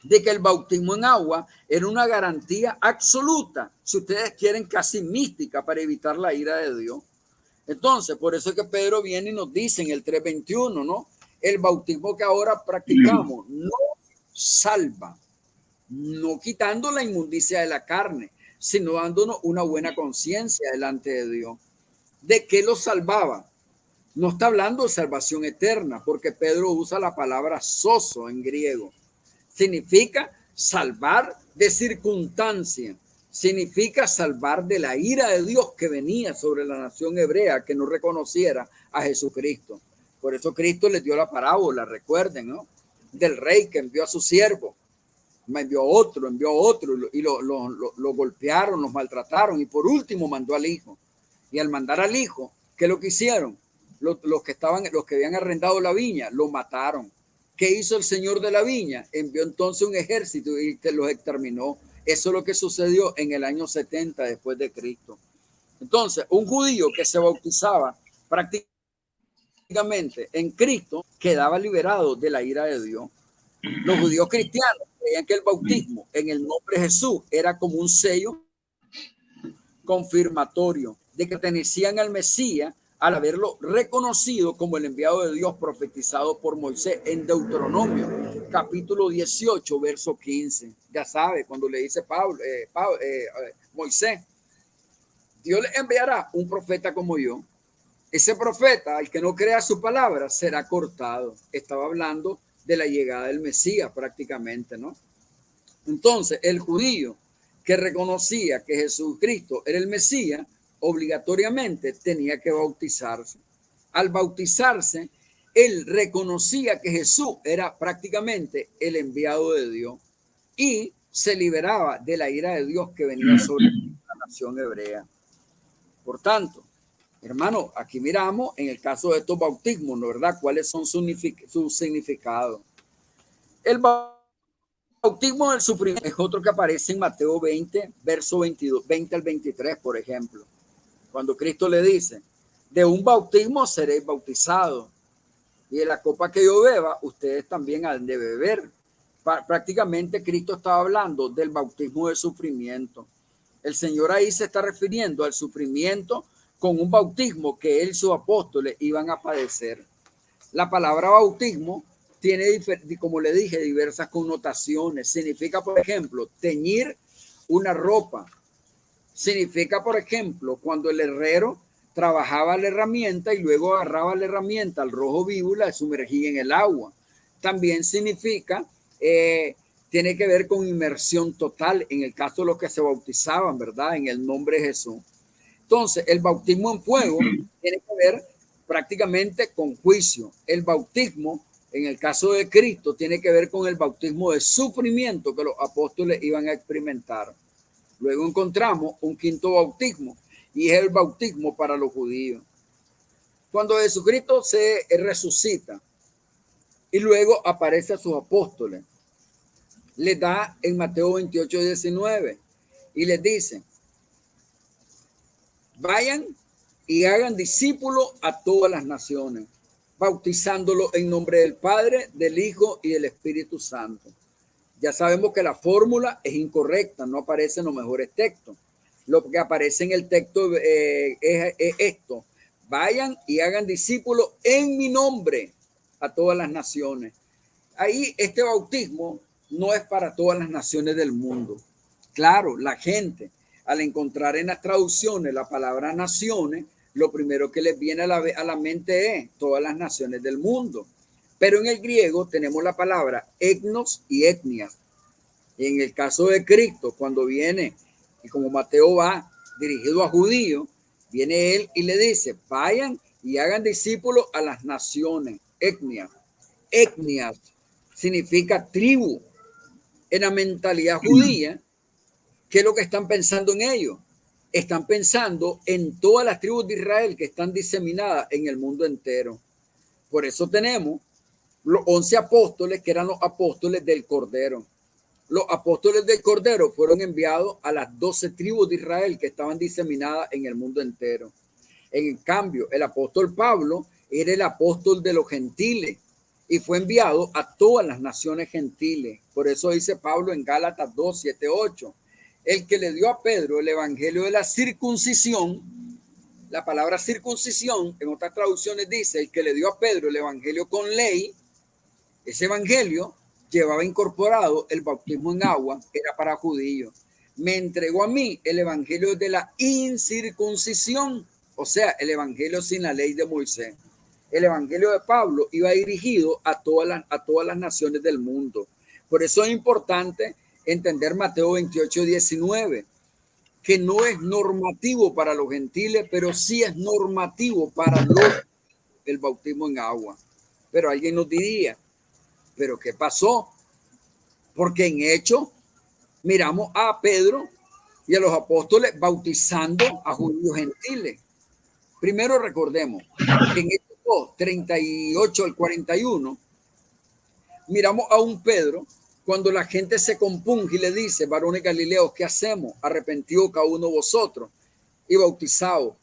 de que el bautismo en agua era una garantía absoluta, si ustedes quieren, casi mística, para evitar la ira de Dios. Entonces, por eso es que Pedro viene y nos dice en el 3:21, ¿no? El bautismo que ahora practicamos no salva, no quitando la inmundicia de la carne, sino dándonos una buena conciencia delante de Dios. ¿De qué lo salvaba? No está hablando de salvación eterna, porque Pedro usa la palabra sozo en griego. Significa salvar de circunstancia. Significa salvar de la ira de Dios que venía sobre la nación hebrea que no reconociera a Jesucristo. Por eso Cristo les dio la parábola, recuerden, ¿no? Del rey que envió a su siervo. Envió otro y lo golpearon, los maltrataron y por último mandó al hijo. Y al mandar al hijo, ¿qué es lo que hicieron? Los que habían arrendado la viña, lo mataron. ¿Qué hizo el señor de la viña? Envió entonces un ejército y los exterminó. Eso es lo que sucedió en el año 70 después de Cristo. Entonces, un judío que se bautizaba prácticamente en Cristo quedaba liberado de la ira de Dios. Los judíos cristianos creían que el bautismo en el nombre de Jesús era como un sello confirmatorio de que pertenecían al Mesías al haberlo reconocido como el enviado de Dios profetizado por Moisés en Deuteronomio, capítulo 18, verso 15. Ya sabe, cuando le dice Moisés, Dios le enviará un profeta como yo. Ese profeta, al que no crea su palabra, será cortado. Estaba hablando de la llegada del Mesías prácticamente, ¿no? Entonces, el judío que reconocía que Jesucristo era el Mesías, obligatoriamente tenía que bautizarse. Al bautizarse, él reconocía que Jesús era prácticamente el enviado de Dios y se liberaba de la ira de Dios que venía sobre la nación hebrea. Por tanto, hermano, aquí miramos en el caso de estos bautismos, ¿no? ¿Verdad? ¿Cuáles son sus significados? El bautismo del sufrimiento es otro que aparece en Mateo 20, verso 20 al 23, por ejemplo. Cuando Cristo le dice, de un bautismo seréis bautizados y de la copa que yo beba, ustedes también han de beber. Prácticamente Cristo estaba hablando del bautismo de sufrimiento. El Señor ahí se está refiriendo al sufrimiento con un bautismo que él y sus apóstoles iban a padecer. La palabra bautismo tiene, como le dije, diversas connotaciones. Significa, por ejemplo, teñir una ropa. Significa, por ejemplo, cuando el herrero trabajaba la herramienta y luego agarraba la herramienta al rojo vivo y la sumergía en el agua. También significa, tiene que ver con inmersión total en el caso de los que se bautizaban, ¿verdad? En el nombre de Jesús. Entonces, el bautismo en fuego tiene que ver prácticamente con juicio. El bautismo, en el caso de Cristo, tiene que ver con el bautismo de sufrimiento que los apóstoles iban a experimentar. Luego encontramos un quinto bautismo y es el bautismo para los judíos. Cuando Jesucristo se resucita y luego aparece a sus apóstoles, les da en Mateo 28, 19 y les dice, vayan y hagan discípulos a todas las naciones, bautizándolos en nombre del Padre, del Hijo y del Espíritu Santo. Ya sabemos que la fórmula es incorrecta, no aparece en los mejores textos. Lo que aparece en el texto es esto: vayan y hagan discípulos en mi nombre a todas las naciones. Ahí este bautismo no es para todas las naciones del mundo. Claro, la gente, al encontrar en las traducciones la palabra naciones, lo primero que les viene a la mente es todas las naciones del mundo. Pero en el griego tenemos la palabra etnos y etnias. Y en el caso de Cristo, cuando viene, y como Mateo va dirigido a judíos, Viene él y le dice, vayan y hagan discípulos a las naciones, etnias. Etnias significa tribu. En la mentalidad judía, ¿qué es lo que están pensando en ellos? Están pensando en todas las tribus de Israel que están diseminadas en el mundo entero. Por eso tenemos los 11 apóstoles que eran los apóstoles del Cordero. Los apóstoles del Cordero fueron enviados a las 12 tribus de Israel que estaban diseminadas en el mundo entero. En cambio, el apóstol Pablo era el apóstol de los gentiles y fue enviado a todas las naciones gentiles. Por eso dice Pablo en Gálatas 2, 7, 8, el que le dio a Pedro el evangelio de la circuncisión. La palabra circuncisión en otras traducciones dice el que le dio a Pedro el evangelio con ley. Ese evangelio llevaba incorporado el bautismo en agua, era para judíos. Me entregó a mí el evangelio de la incircuncisión, o sea, el evangelio sin la ley de Moisés. El evangelio de Pablo iba dirigido a todas las naciones del mundo. Por eso es importante entender Mateo 28, 19, que no es normativo para los gentiles, pero sí es normativo para el bautismo en agua. Pero alguien nos diría, ¿pero qué pasó? Porque en Hechos miramos a Pedro y a los apóstoles bautizando a judíos gentiles. Primero recordemos que en Hechos 2, 38 al 41, miramos a un Pedro cuando la gente se compunge y le dice, varones galileos, ¿qué hacemos? Arrepentido cada uno de vosotros y bautizado.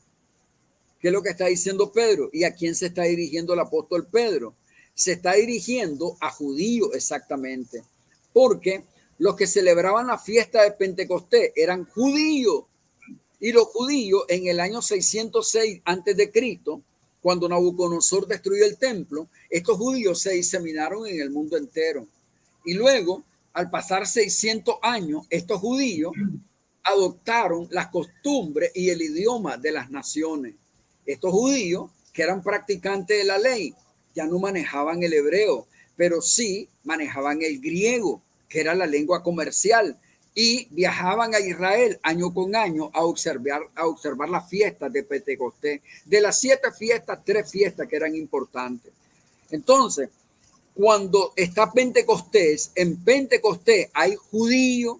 ¿Qué es lo que está diciendo Pedro? ¿Y a quién se está dirigiendo el apóstol Pedro? Se está dirigiendo a judíos exactamente, porque los que celebraban la fiesta de Pentecostés eran judíos, y los judíos en el año 606 antes de Cristo, cuando Nabucodonosor destruyó el templo, estos judíos se diseminaron en el mundo entero. Y luego, al pasar 600 años, estos judíos adoptaron las costumbres y el idioma de las naciones. Estos judíos, que eran practicantes de la ley, ya no manejaban el hebreo, pero sí manejaban el griego, que era la lengua comercial, y viajaban a Israel año con año a observar las fiestas de Pentecostés. De las 7 fiestas, 3 fiestas que eran importantes. Entonces, cuando está Pentecostés, en Pentecostés hay judíos,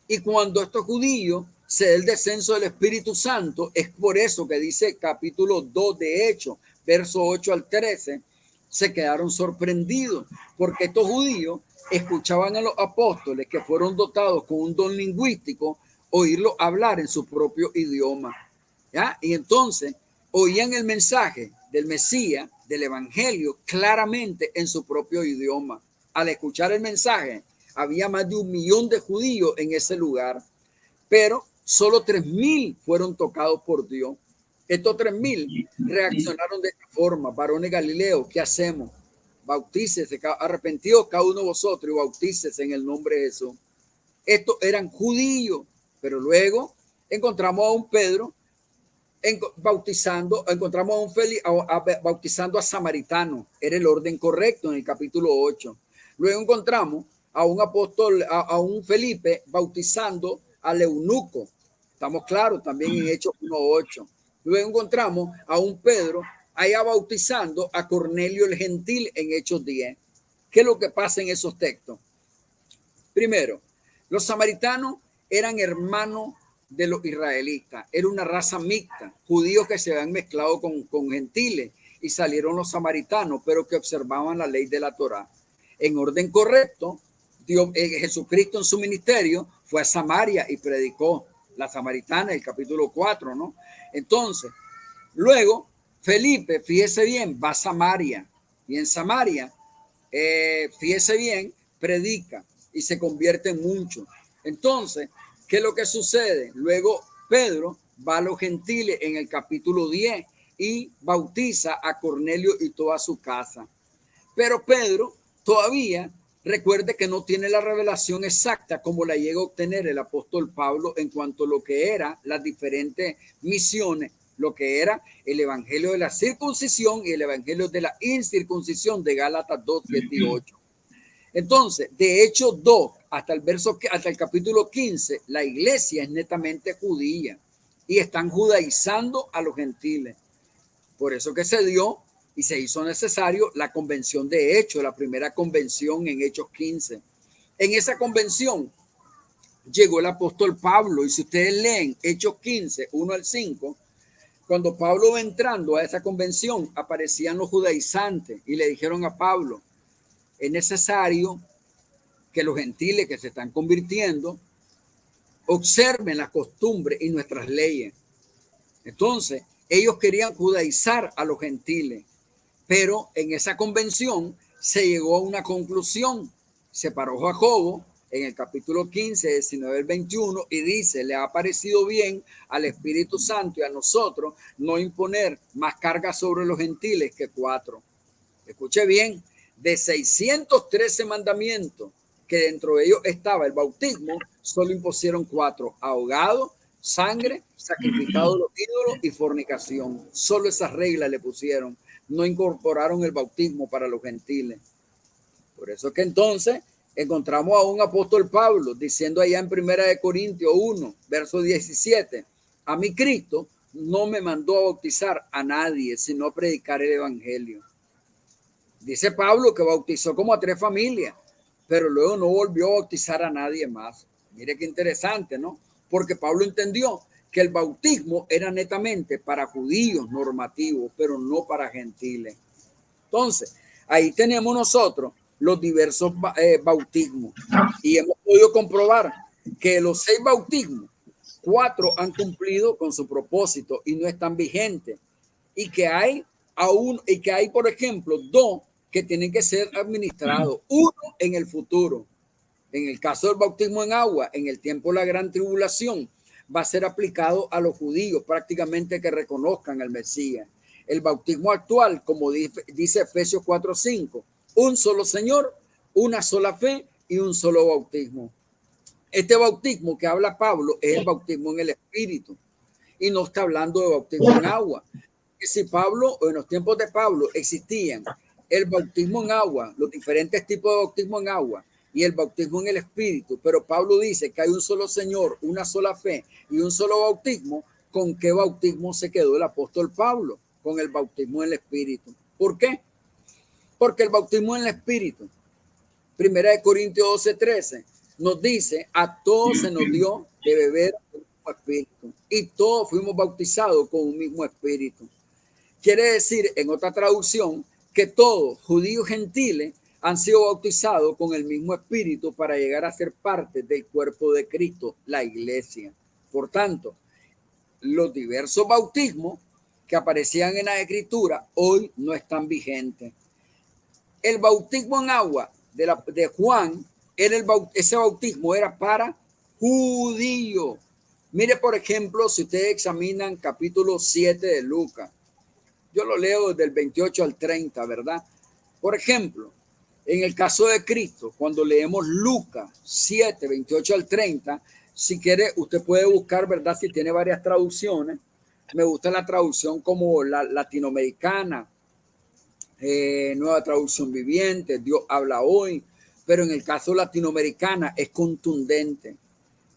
y cuando estos judíos se da el descenso del Espíritu Santo, es por eso que dice capítulo 2 de Hechos, verso 8 al 13, se quedaron sorprendidos, porque estos judíos escuchaban a los apóstoles que fueron dotados con un don lingüístico, oírlos hablar en su propio idioma, ¿ya? Y entonces oían el mensaje del Mesías, del Evangelio, claramente en su propio idioma. Al escuchar el mensaje, había más de 1 millón de judíos en ese lugar, pero solo 3,000 fueron tocados por Dios. Estos 3,000 reaccionaron de esta forma: varones galileos, ¿qué hacemos? Bautícese, arrepentidos cada uno de vosotros y bautícese en el nombre de Jesús. Estos eran judíos, pero luego encontramos a un Pedro bautizando, encontramos a un Félix bautizando a samaritanos. Era el orden correcto en el capítulo 8. Luego encontramos a un apóstol, a un Felipe bautizando al eunuco. Estamos claros también en Hechos 1:8. Luego encontramos a un Pedro allá bautizando a Cornelio el gentil en Hechos 10. ¿Qué es lo que pasa en esos textos? Primero, los samaritanos eran hermanos de los israelitas. Era una raza mixta, judíos que se habían mezclado con gentiles, y salieron los samaritanos, pero que observaban la ley de la Torá. En orden correcto, Jesucristo en su ministerio fue a Samaria y predicó la samaritana, el capítulo 4, ¿no? Entonces, luego Felipe, fíjese bien, va a Samaria, y en Samaria, fíjese bien, predica y se convierte en mucho. Entonces, ¿qué es lo que sucede? Luego Pedro va a los gentiles en el capítulo 10 y bautiza a Cornelio y toda su casa. Pero Pedro todavía, recuerde que no tiene la revelación exacta como la llega a obtener el apóstol Pablo en cuanto a lo que eran las diferentes misiones, lo que era el evangelio de la circuncisión y el evangelio de la incircuncisión de Gálatas 2, 7 y 8. Entonces, de Hechos 2 hasta el capítulo 15, la iglesia es netamente judía y están judaizando a los gentiles. Por eso que se dio y se hizo necesario la convención de Hechos, la primera convención en Hechos 15. En esa convención llegó el apóstol Pablo, y si ustedes leen Hechos 15, 1 al 5, cuando Pablo va entrando a esa convención, aparecían los judaizantes y le dijeron a Pablo, es necesario que los gentiles que se están convirtiendo observen las costumbres y nuestras leyes. Entonces, ellos querían judaizar a los gentiles, pero en esa convención se llegó a una conclusión. Se paró Jacobo en el capítulo 15, 19 al 21, y dice, le ha parecido bien al Espíritu Santo y a nosotros no imponer más carga sobre los gentiles que 4. Escuche bien, de 613 mandamientos que dentro de ellos estaba el bautismo, solo impusieron 4, ahogado, sangre, sacrificado de los ídolos y fornicación. Solo esas reglas le pusieron, no incorporaron el bautismo para los gentiles. Por eso es que entonces encontramos a un apóstol Pablo diciendo allá en 1 Corintios 1, verso 17, a mí Cristo no me mandó a bautizar a nadie, sino a predicar el evangelio. Dice Pablo que bautizó como a 3 familias, pero luego no volvió a bautizar a nadie más. Mire qué interesante, ¿no? Porque Pablo entendió que el bautismo era netamente para judíos normativos, pero no para gentiles. Entonces, ahí tenemos nosotros los diversos bautismos y hemos podido comprobar que de los 6 bautismos, 4 han cumplido con su propósito y no están vigentes, y que hay por ejemplo 2 que tienen que ser administrados, uno en el futuro. En el caso del bautismo en agua, en el tiempo de la gran tribulación, va a ser aplicado a los judíos prácticamente que reconozcan al Mesías. El bautismo actual, como dice Efesios 4:5, un solo Señor, una sola fe y un solo bautismo. Este bautismo que habla Pablo es el bautismo en el Espíritu y no está hablando de bautismo en agua. Que si Pablo, o en los tiempos de Pablo, existían el bautismo en agua, los diferentes tipos de bautismo en agua y el bautismo en el Espíritu, pero Pablo dice que hay un solo Señor, una sola fe y un solo bautismo, ¿con qué bautismo se quedó el apóstol Pablo? Con el bautismo en el Espíritu. ¿Por qué? Porque el bautismo en el Espíritu, 1 Corintios 12:13, nos dice, a todos se nos dio de beber un mismo Espíritu y todos fuimos bautizados con un mismo Espíritu. Quiere decir, en otra traducción, que todos, judíos gentiles, han sido bautizados con el mismo Espíritu para llegar a ser parte del cuerpo de Cristo, la iglesia. Por tanto, los diversos bautismos que aparecían en la Escritura hoy no están vigentes. El bautismo en agua de Juan, ese bautismo era para judíos. Mire, por ejemplo, si ustedes examinan capítulo 7 de Lucas, yo lo leo desde el 28 al 30, ¿verdad? Por ejemplo, en el caso de Cristo, cuando leemos Lucas 7, 28 al 30, si quiere, usted puede buscar, ¿verdad? Si tiene varias traducciones. Me gusta la traducción como la latinoamericana, Nueva Traducción Viviente, Dios habla hoy, pero en el caso latinoamericana es contundente.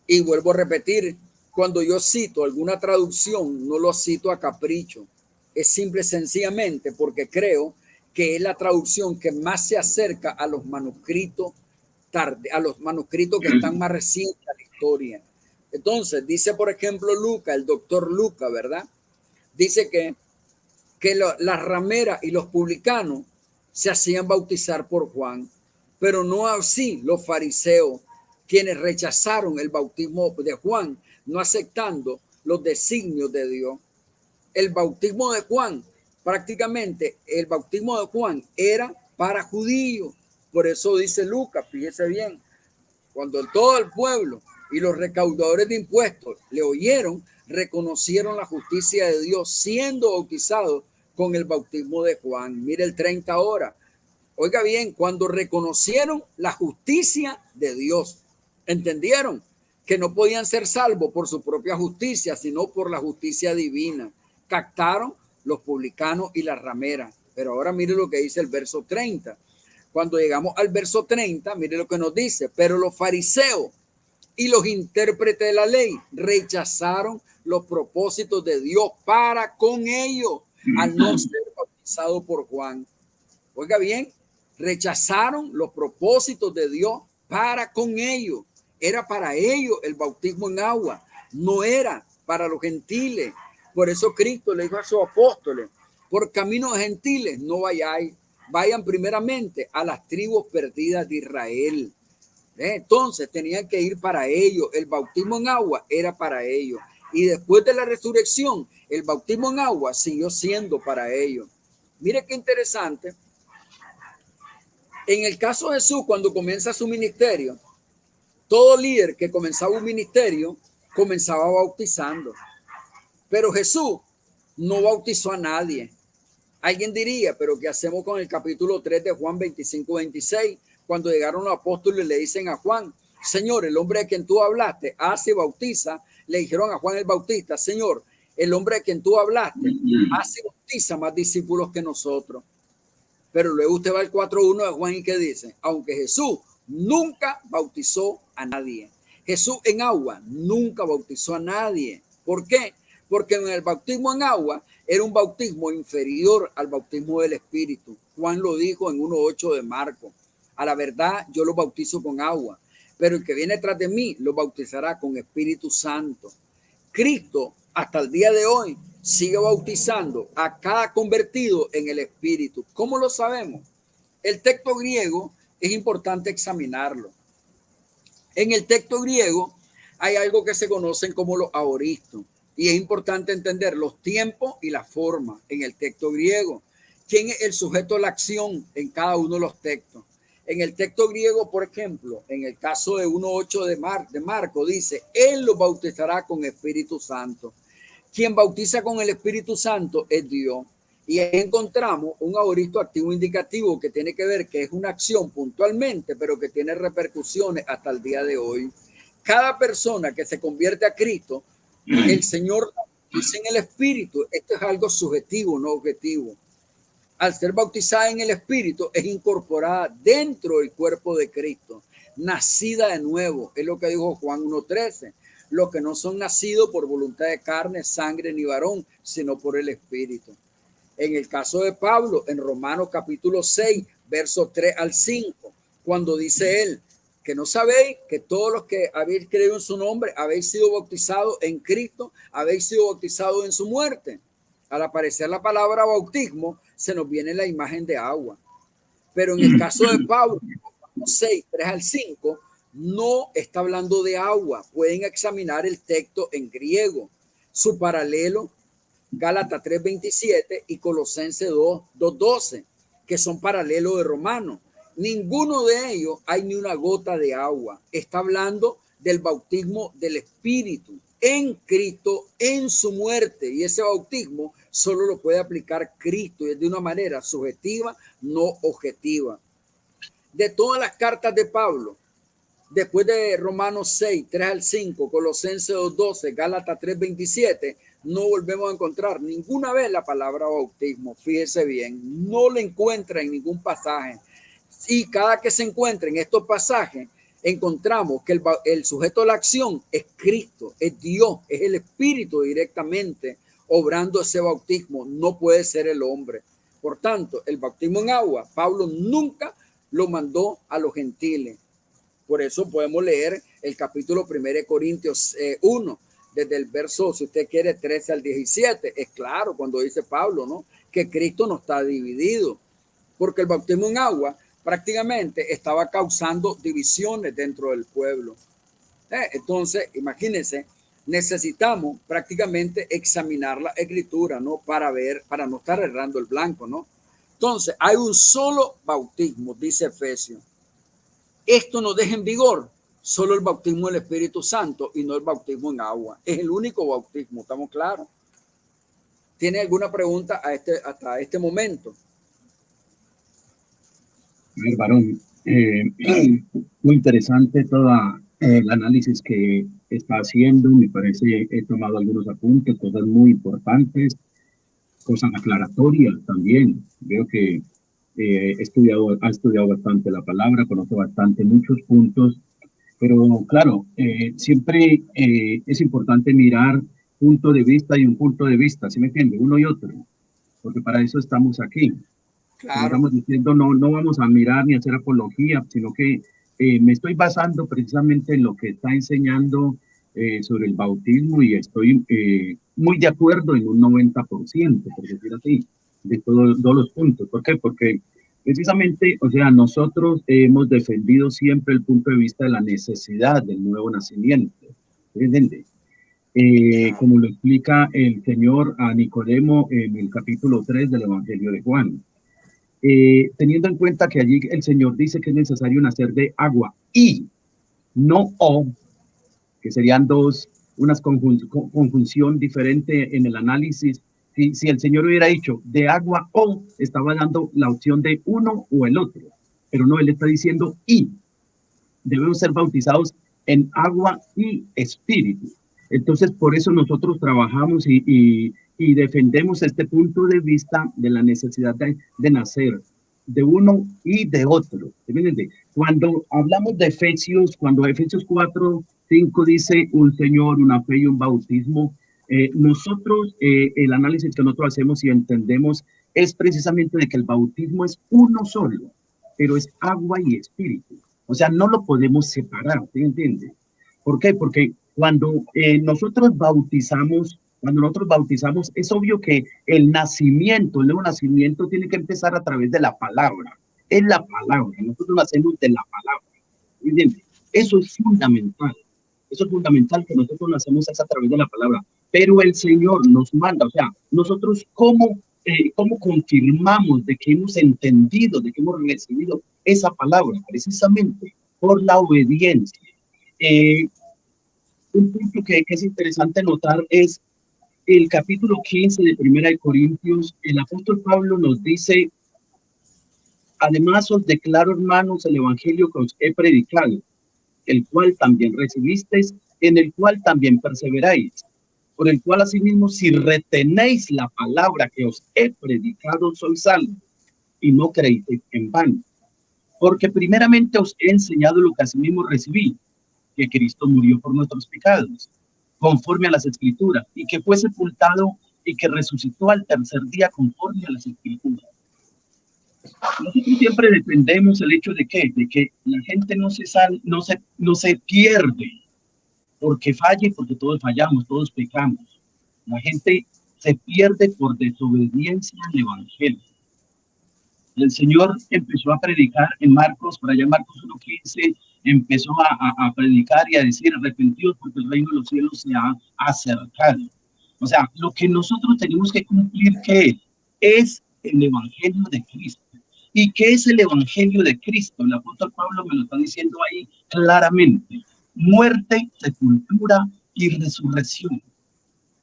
Y vuelvo a repetir, cuando yo cito alguna traducción, no lo cito a capricho. Es simple y sencillamente porque creo que es la traducción que más se acerca a los manuscritos que están más recientes a la historia. Entonces, dice, por ejemplo, Lucas, el doctor Lucas, ¿verdad? Dice que las rameras y los publicanos se hacían bautizar por Juan, pero no así los fariseos, quienes rechazaron el bautismo de Juan, no aceptando los designios de Dios. El bautismo de Juan, prácticamente el bautismo de Juan era para judíos. Por eso dice Lucas, fíjese bien, cuando todo el pueblo y los recaudadores de impuestos le oyeron, reconocieron la justicia de Dios siendo bautizados con el bautismo de Juan. Mire el 30 ahora. Oiga bien, cuando reconocieron la justicia de Dios, entendieron que no podían ser salvos por su propia justicia, sino por la justicia divina. Captaron los publicanos y las rameras. Pero ahora mire lo que dice el verso 30. Cuando llegamos al verso 30, mire lo que nos dice. Pero los fariseos y los intérpretes de la ley rechazaron los propósitos de Dios para con ellos al no ser bautizado por Juan. Oiga bien, rechazaron los propósitos de Dios para con ellos. Era para ellos el bautismo en agua, no era para los gentiles. Por eso Cristo le dijo a sus apóstoles, por caminos gentiles no vayáis, vayan primeramente a las tribus perdidas de Israel. Entonces tenían que ir para ellos. El bautismo en agua era para ellos. Y después de la resurrección, el bautismo en agua siguió siendo para ellos. Mire qué interesante. En el caso de Jesús, cuando comienza su ministerio, todo líder que comenzaba un ministerio comenzaba bautizando. Pero Jesús no bautizó a nadie. Alguien diría, pero ¿qué hacemos con el capítulo 3 de Juan 25-26? Cuando llegaron los apóstoles le dicen a Juan, Señor, el hombre de quien tú hablaste hace y bautiza. Le dijeron a Juan el Bautista, Señor, el hombre de quien tú hablaste hace y bautiza más discípulos que nosotros. Pero luego usted va al 4.1 de Juan y ¿qué dice? Aunque Jesús nunca bautizó a nadie. Jesús en agua nunca bautizó a nadie. ¿Por qué? Porque en el bautismo en agua era un bautismo inferior al bautismo del Espíritu. Juan lo dijo en 1.8 de Marcos. A la verdad, yo lo bautizo con agua, pero el que viene tras de mí lo bautizará con Espíritu Santo. Cristo, hasta el día de hoy, sigue bautizando a cada convertido en el Espíritu. ¿Cómo lo sabemos? El texto griego es importante examinarlo. En el texto griego hay algo que se conocen como los aoristos. Y es importante entender los tiempos y la forma en el texto griego. ¿Quién es el sujeto de la acción en cada uno de los textos? En el texto griego, por ejemplo, en el caso de 1.8 de Marco, dice, Él los bautizará con Espíritu Santo. Quien bautiza con el Espíritu Santo es Dios. Y ahí encontramos un aoristo activo indicativo que tiene que ver que es una acción puntualmente, pero que tiene repercusiones hasta el día de hoy. Cada persona que se convierte a Cristo, el Señor dice en el Espíritu. Esto es algo subjetivo, no objetivo. Al ser bautizada en el Espíritu, es incorporada dentro del cuerpo de Cristo, nacida de nuevo. Es lo que dijo Juan 1.13. Los que no son nacidos por voluntad de carne, sangre ni varón, sino por el Espíritu. En el caso de Pablo, en Romanos capítulo 6, versos 3 al 5, cuando dice él, que no sabéis que todos los que habéis creído en su nombre, habéis sido bautizados en Cristo, habéis sido bautizados en su muerte. Al aparecer la palabra bautismo, se nos viene la imagen de agua. Pero en el caso de Pablo, 6, 3 al 5, no está hablando de agua. Pueden examinar el texto en griego. Su paralelo, Gálatas 3:27 y Colosenses 2:12, que son paralelos de Romanos. Ninguno de ellos hay ni una gota de agua. Está hablando del bautismo del Espíritu en Cristo, en su muerte. Y ese bautismo solo lo puede aplicar Cristo y es de una manera subjetiva, no objetiva. De todas las cartas de Pablo, después de Romanos 6, 3 al 5, Colosenses 2:12, Gálatas 3:27, no volvemos a encontrar ninguna vez la palabra bautismo. Fíjese bien, no la encuentra en ningún pasaje. Y cada que se encuentra en estos pasajes, encontramos que el sujeto de la acción es Cristo, es Dios, es el Espíritu directamente obrando ese bautismo. No puede ser el hombre. Por tanto, el bautismo en agua, Pablo nunca lo mandó a los gentiles. Por eso podemos leer el capítulo 1 de Corintios 1, desde el verso, si usted quiere, 13 al 17. Es claro cuando dice Pablo, ¿no?, que Cristo no está dividido, porque el bautismo en agua prácticamente estaba causando divisiones dentro del pueblo. Entonces, imagínense, necesitamos prácticamente examinar la escritura, ¿no?, para ver, para no estar errando el blanco, ¿no? Entonces, hay un solo bautismo, dice Efesios. Esto nos deja en vigor solo el bautismo del Espíritu Santo y no el bautismo en agua. Es el único bautismo, ¿estamos claros? ¿Tiene alguna pregunta hasta este momento? Varón, muy interesante todo el análisis que está haciendo. Me parece, he tomado algunos apuntes, cosas muy importantes, cosas aclaratorias también. Veo que ha estudiado bastante la palabra, conoce bastante muchos puntos Pero claro, siempre es importante mirar punto de vista y un punto de vista, ¿sí me entiende? Uno y otro, porque para eso estamos aquí. Como Claro, estamos diciendo, no vamos a mirar ni hacer apología, sino que me estoy basando precisamente en lo que está enseñando sobre el bautismo y estoy muy de acuerdo en un 90%, por decir así, de todos los puntos. ¿Por qué? Porque precisamente, o sea, nosotros hemos defendido siempre el punto de vista de la necesidad del nuevo nacimiento. ¿Entiende? claro. Como lo explica el Señor a Nicodemo en el capítulo 3 del Evangelio de Juan. Teniendo en cuenta que allí el Señor dice que es necesario nacer de agua y no o, que serían dos, una conjunción diferente en el análisis. Si el Señor hubiera dicho de agua o, estaba dando la opción de uno o el otro, pero no, Él está diciendo y debemos ser bautizados en agua y espíritu. Entonces, por eso nosotros trabajamos y defendemos este punto de vista de la necesidad de nacer de uno y de otro. ¿Entienden? Cuando hablamos de Efesios, cuando Efesios 4:5 dice un Señor, una fe y un bautismo, nosotros, el análisis que nosotros hacemos y entendemos es precisamente de que el bautismo es uno solo, pero es agua y espíritu. O sea, no lo podemos separar, ¿sí entiende? ¿Por qué? Porque cuando nosotros bautizamos, es obvio que el nacimiento, el nuevo nacimiento tiene que empezar a través de la palabra. Es la palabra, nosotros nacemos de la palabra, ¿entiende? Eso es fundamental. Eso es fundamental que nosotros nacemos a través de la palabra. Pero el Señor nos manda, o sea, nosotros cómo confirmamos de que hemos entendido, de que hemos recibido esa palabra, precisamente por la obediencia. Eh, un punto que es interesante notar es el capítulo 15 de Primera de Corintios. El apóstol Pablo nos dice: además os declaro, hermanos, el evangelio que os he predicado, el cual también recibisteis, en el cual también perseveráis, por el cual asimismo, si retenéis la palabra que os he predicado, sois salvos, y no creísteis en vano. Porque primeramente os he enseñado lo que asimismo recibí, que Cristo murió por nuestros pecados, conforme a las Escrituras, y que fue sepultado y que resucitó al tercer día conforme a las Escrituras. Nosotros siempre defendemos el hecho de que la gente no se pierde porque falle, porque todos fallamos, todos pecamos. La gente se pierde por desobediencia al Evangelio. El Señor empezó a predicar en Marcos, por allá Marcos 1:15, empezó a predicar y a decir: arrepentidos porque el reino de los cielos se ha acercado. O sea, lo que nosotros tenemos que cumplir, ¿qué es? El Evangelio de Cristo. ¿Y qué es el Evangelio de Cristo? El apóstol Pablo me lo está diciendo ahí claramente: muerte, sepultura y resurrección.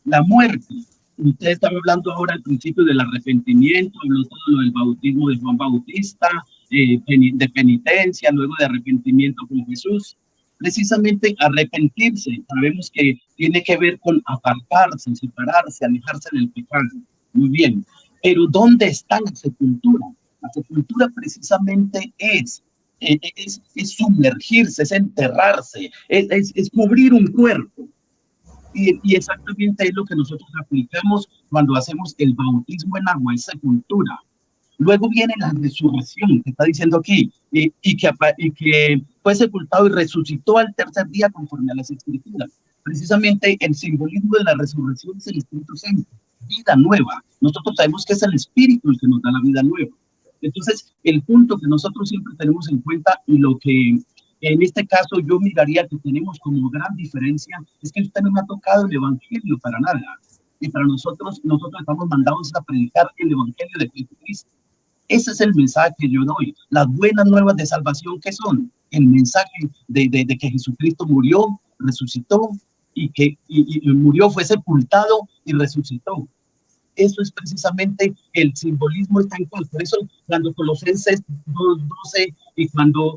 La muerte. Ustedes están hablando ahora al principio del arrepentimiento, habló todo lo del bautismo de Juan Bautista, de penitencia, luego de arrepentimiento con Jesús. Precisamente arrepentirse, sabemos que tiene que ver con apartarse, separarse, alejarse del pecado. Muy bien, pero ¿dónde está la sepultura? La sepultura precisamente es sumergirse, es enterrarse, es cubrir un cuerpo. Y exactamente es lo que nosotros aplicamos cuando hacemos el bautismo en agua, es sepultura. Luego viene la resurrección, que está diciendo aquí, y que fue sepultado y resucitó al tercer día conforme a las Escrituras. Precisamente el simbolismo de la resurrección es el Espíritu Santo, vida nueva. Nosotros sabemos que es el Espíritu el que nos da la vida nueva. Entonces, el punto que nosotros siempre tenemos en cuenta y lo que en este caso yo miraría que tenemos como gran diferencia es que usted no me ha tocado el Evangelio para nada. Y para nosotros estamos mandados a predicar el Evangelio de Jesucristo. Ese es el mensaje que yo doy. Las buenas nuevas de salvación, ¿qué son? El mensaje de que Jesucristo murió, resucitó y murió, fue sepultado y resucitó. Eso es precisamente el simbolismo está en cual. Por eso cuando Colosenses 2:12 y cuando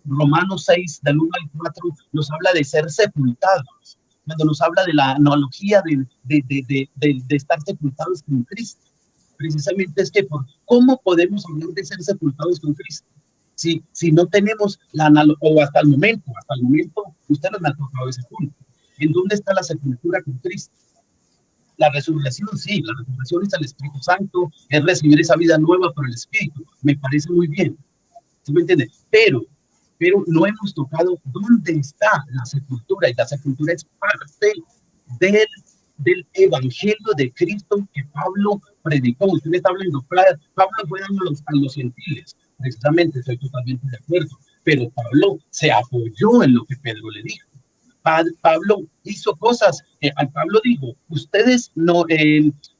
Romanos 6 del 1 al 4 nos habla de ser sepultados, cuando nos habla de la analogía de estar sepultados con Cristo, precisamente es que ¿cómo podemos hablar de ser sepultados con Cristo? si no tenemos o hasta el momento, ustedes me han tocado ese punto. ¿En dónde está la sepultura con Cristo? La resurrección, sí, la resurrección es el Espíritu Santo, es recibir esa vida nueva por el Espíritu. Me parece muy bien. ¿Sí me entiende? Pero no hemos tocado dónde está la sepultura, y la sepultura es parte del evangelio de Cristo que Pablo predicó. Usted me está hablando, Pablo fue a los gentiles, precisamente, estoy totalmente de acuerdo, pero Pablo se apoyó en lo que Pedro le dijo. Pablo hizo cosas, Pablo dijo, ustedes no,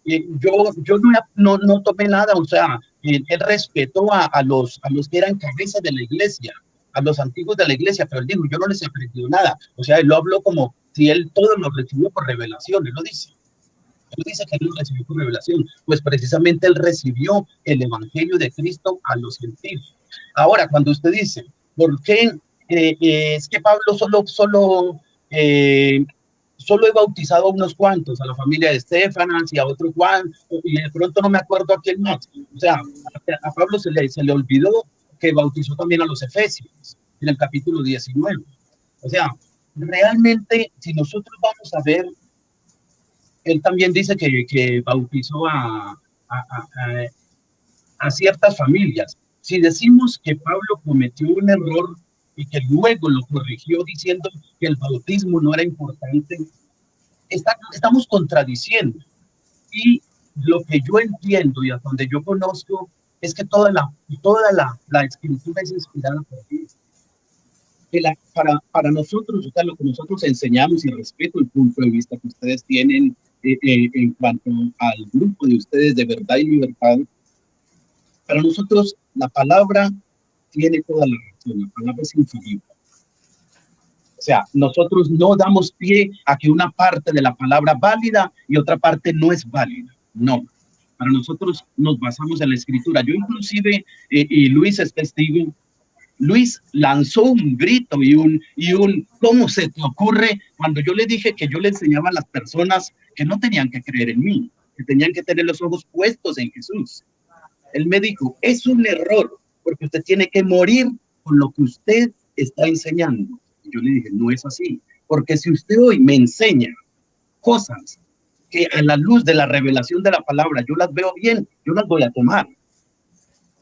yo no tomé nada, o sea, él respetó a los que eran cabezas de la iglesia, a los antiguos de la iglesia, pero él dijo, yo no les he aprendido nada, o sea, él lo habló como si él todo lo recibió por revelación, él dice que él lo recibió por revelación, pues precisamente él recibió el evangelio de Cristo a los gentiles. Ahora, cuando usted dice, ¿por qué es que Pablo solo he bautizado a unos cuantos, a la familia de Estefanas y a otro Juan, y de pronto no me acuerdo a quién más? O sea, a Pablo se le olvidó que bautizó también a los efesios en el capítulo 19. O sea, realmente, si nosotros vamos a ver, él también dice que bautizó a ciertas familias. Si decimos que Pablo cometió un error y que luego lo corrigió diciendo que el bautismo no era importante, estamos contradiciendo. Y lo que yo entiendo y a donde yo conozco es que toda la escritura es inspirada por Dios. Para nosotros, o sea, lo que nosotros enseñamos, y respeto el punto de vista que ustedes tienen en cuanto al grupo de ustedes de Verdad y Libertad, para nosotros la palabra tiene toda la razón, la palabra es infalible. O sea, nosotros no damos pie a que una parte de la palabra válida y otra parte no es válida. No, para nosotros nos basamos en la escritura. Yo inclusive, y Luis es testigo, Luis lanzó un grito y un ¿cómo se te ocurre? Cuando yo le dije que yo le enseñaba a las personas que no tenían que creer en mí, que tenían que tener los ojos puestos en Jesús. Él me dijo, es un error, porque usted tiene que morir con lo que usted está enseñando. Y yo le dije, no es así, porque si usted hoy me enseña cosas que a la luz de la revelación de la palabra yo las veo bien, yo las voy a tomar.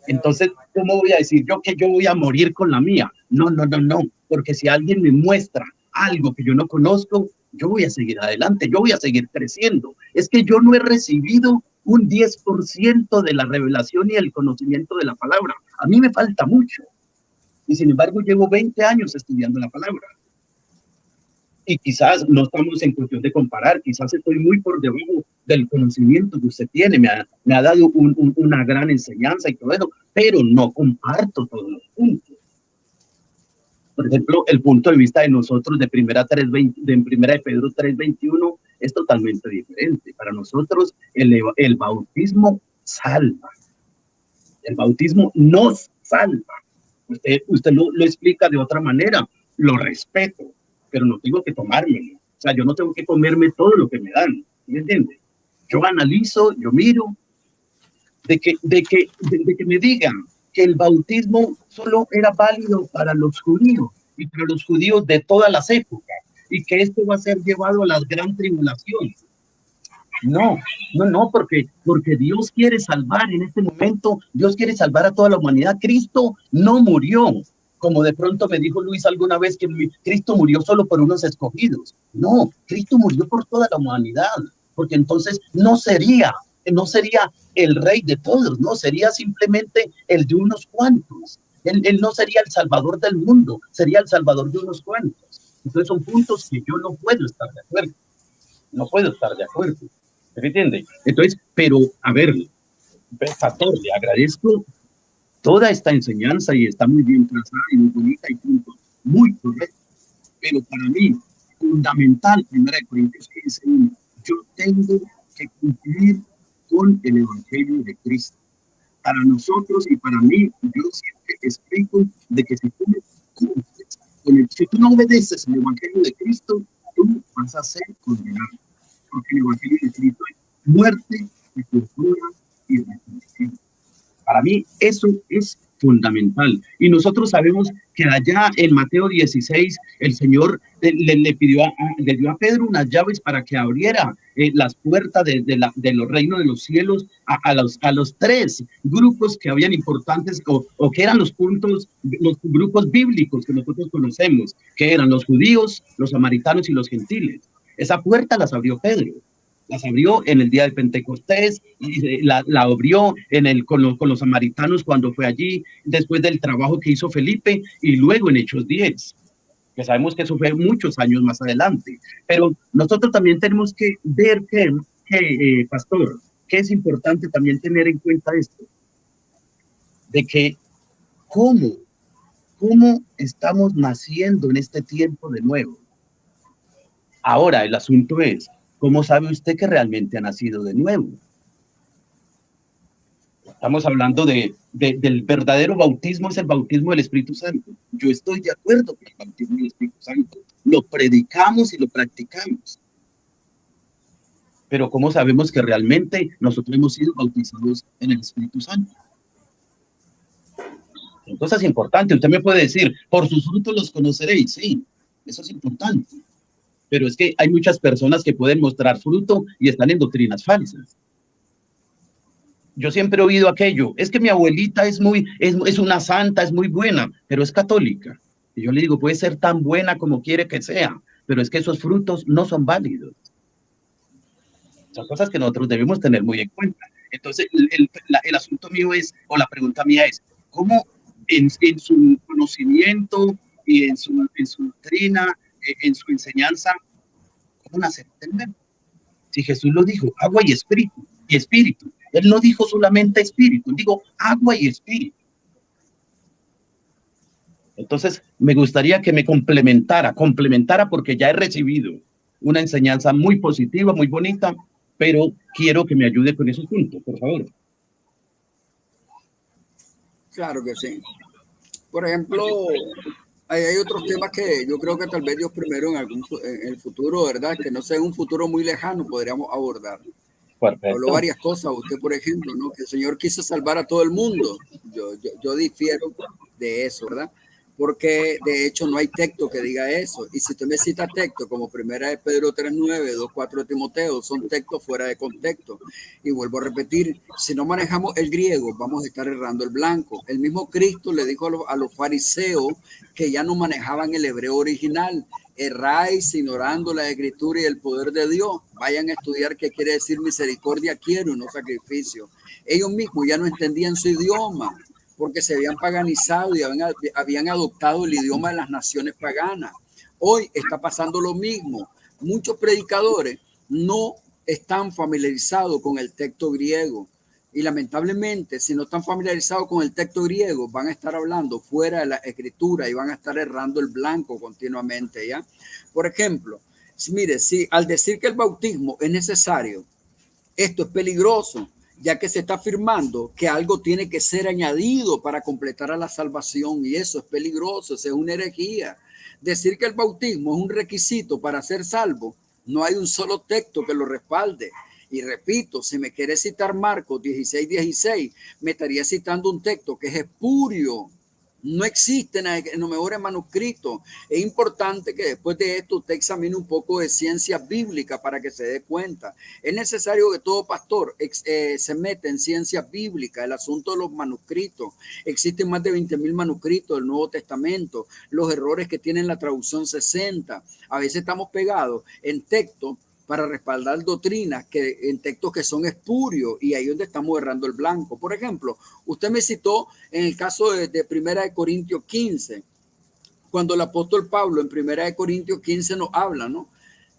Entonces, ¿cómo voy a decir yo que yo voy a morir con la mía? No, porque si alguien me muestra algo que yo no conozco, yo voy a seguir adelante, yo voy a seguir creciendo. Es que yo no he recibido un 10% de la revelación y el conocimiento de la palabra. A mí me falta mucho. Y sin embargo, llevo 20 años estudiando la palabra. Y quizás no estamos en cuestión de comparar, quizás estoy muy por debajo del conocimiento que usted tiene, me ha dado una gran enseñanza y todo eso, pero no comparto todos los puntos. Por ejemplo, el punto de vista de nosotros de Primera de Pedro 3:21 es totalmente diferente. Para nosotros el bautismo salva. El bautismo nos salva. Usted lo explica de otra manera, lo respeto, pero no tengo que tomármelo. O sea, yo no tengo que comerme todo lo que me dan. ¿Me entiende? Yo analizo, yo miro, de que me digan que el bautismo solo era válido para los judíos y para los judíos de todas las épocas y que esto va a ser llevado a la gran tribulación. No, porque Dios quiere salvar en este momento, Dios quiere salvar a toda la humanidad. Cristo no murió, como de pronto me dijo Luis alguna vez, que Cristo murió solo por unos escogidos. No, Cristo murió por toda la humanidad, porque entonces no sería el rey de todos, no, sería simplemente el de unos cuantos. Él no sería el salvador del mundo, sería el salvador de unos cuantos. Entonces son puntos que yo no puedo estar de acuerdo. No puedo estar de acuerdo. ¿Me entiende? Entonces, pero, a ver, pastor, le agradezco toda esta enseñanza y está muy bien trazada y muy bonita y punto, muy correcto. Pero para mí, fundamental, 1 Corintios 15:1, yo tengo que cumplir con el Evangelio de Cristo. Para nosotros y para mí, yo siempre explico de que si tú si tú no obedeces el Evangelio de Cristo, tú vas a ser condenado. Porque el Evangelio de Cristo es muerte, sepultura y resurrección. Para mí eso es fundamental. Y nosotros sabemos que allá en Mateo 16, el Señor le pidió le dio a Pedro unas llaves para que abriera las puertas de los reinos de los cielos a los tres grupos que habían importantes o que eran los puntos, los grupos bíblicos que nosotros conocemos, que eran los judíos, los samaritanos y los gentiles. Esa puerta las abrió Pedro. Las abrió en el día de Pentecostés, y la abrió con los samaritanos cuando fue allí, después del trabajo que hizo Felipe, y luego en Hechos 10, que sabemos que eso fue muchos años más adelante. Pero nosotros también tenemos que ver pastor, que es importante también tener en cuenta esto, de que cómo estamos naciendo en este tiempo de nuevo. Ahora, el asunto es, ¿cómo sabe usted que realmente ha nacido de nuevo? Estamos hablando del verdadero bautismo, es el bautismo del Espíritu Santo. Yo estoy de acuerdo con el bautismo del Espíritu Santo. Lo predicamos y lo practicamos. Pero ¿cómo sabemos que realmente nosotros hemos sido bautizados en el Espíritu Santo? Entonces es importante. Usted me puede decir, por sus frutos los conoceréis. Sí, eso es importante. Pero es que hay muchas personas que pueden mostrar fruto y están en doctrinas falsas. Yo siempre he oído aquello, es que mi abuelita es una santa, es muy buena, pero es católica. Y yo le digo, puede ser tan buena como quiere que sea, pero es que esos frutos no son válidos. Son cosas que nosotros debemos tener muy en cuenta. Entonces, el asunto mío es, o la pregunta mía es, ¿cómo en su conocimiento y en su doctrina, en su enseñanza, cómo nacer del verbo? Si Jesús lo dijo, agua y espíritu, Él no dijo solamente espíritu, dijo agua y espíritu. Entonces, me gustaría que me complementara porque ya he recibido una enseñanza muy positiva, muy bonita, pero quiero que me ayude con esos puntos, por favor. Claro que sí. Por ejemplo, hay otros temas que yo creo que tal vez Dios primero en el futuro, ¿verdad? Que no sea en un futuro muy lejano, podríamos abordar. Perfecto. Habló varias cosas. Usted, por ejemplo, ¿no? Que el Señor quiso salvar a todo el mundo. Yo difiero de eso, ¿verdad? Porque de hecho no hay texto que diga eso. Y si usted me cita texto como primera de Pedro 3:9, 2:4 de Timoteo, son textos fuera de contexto. Y vuelvo a repetir, si no manejamos el griego, vamos a estar errando el blanco. El mismo Cristo le dijo a los fariseos que ya no manejaban el hebreo original. Erráis ignorando la escritura y el poder de Dios. Vayan a estudiar qué quiere decir misericordia quiero, no sacrificio. Ellos mismos ya no entendían su idioma porque se habían paganizado y habían adoptado el idioma de las naciones paganas. Hoy está pasando lo mismo. Muchos predicadores no están familiarizados con el texto griego. Y lamentablemente, si no están familiarizados con el texto griego, van a estar hablando fuera de la escritura y van a estar errando el blanco continuamente, ¿ya? Por ejemplo, mire, si al decir que el bautismo es necesario, esto es peligroso, ya que se está afirmando que algo tiene que ser añadido para completar a la salvación, y eso es peligroso, eso es una herejía. Decir que el bautismo es un requisito para ser salvo, no hay un solo texto que lo respalde. Y repito, si me quiere citar Marcos 16:16, me estaría citando un texto que es espurio. No existe en los mejores manuscritos. Es importante que después de esto usted examine un poco de ciencia bíblica para que se dé cuenta. Es necesario que todo pastor se meta en ciencia bíblica, el asunto de los manuscritos. Existen más de 20,000 manuscritos del Nuevo Testamento. Los errores que tiene la traducción 60. A veces estamos pegados en textos para respaldar doctrinas en textos que son espurios, y ahí es donde estamos errando el blanco. Por ejemplo, usted me citó en el caso de Primera de Corintios 15, cuando el apóstol Pablo en Primera de Corintios 15 nos habla, ¿no?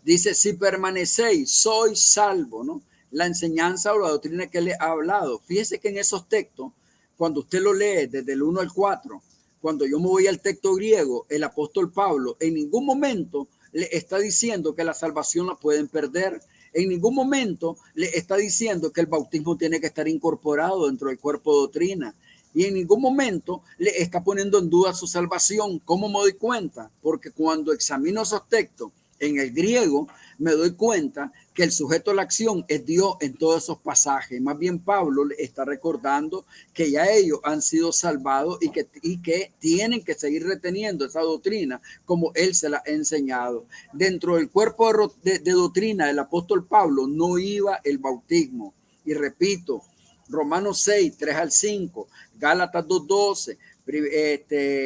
Dice, si permanecéis, sois salvos, ¿no? La enseñanza o la doctrina que le ha hablado. Fíjese que en esos textos, cuando usted lo lee desde el 1 al 4, cuando yo me voy al texto griego, el apóstol Pablo en ningún momento le está diciendo que la salvación la pueden perder. En ningún momento le está diciendo que el bautismo tiene que estar incorporado dentro del cuerpo de doctrina. Y en ningún momento le está poniendo en duda su salvación. ¿Cómo me doy cuenta? Porque cuando examino esos textos en el griego, me doy cuenta que el sujeto de la acción es Dios en todos esos pasajes. Más bien Pablo está recordando que ya ellos han sido salvados y que tienen que seguir reteniendo esa doctrina como él se la ha enseñado. Dentro del cuerpo de doctrina del apóstol Pablo no iba el bautismo. Y repito, Romanos 6, 3 al 5, Gálatas 2:12,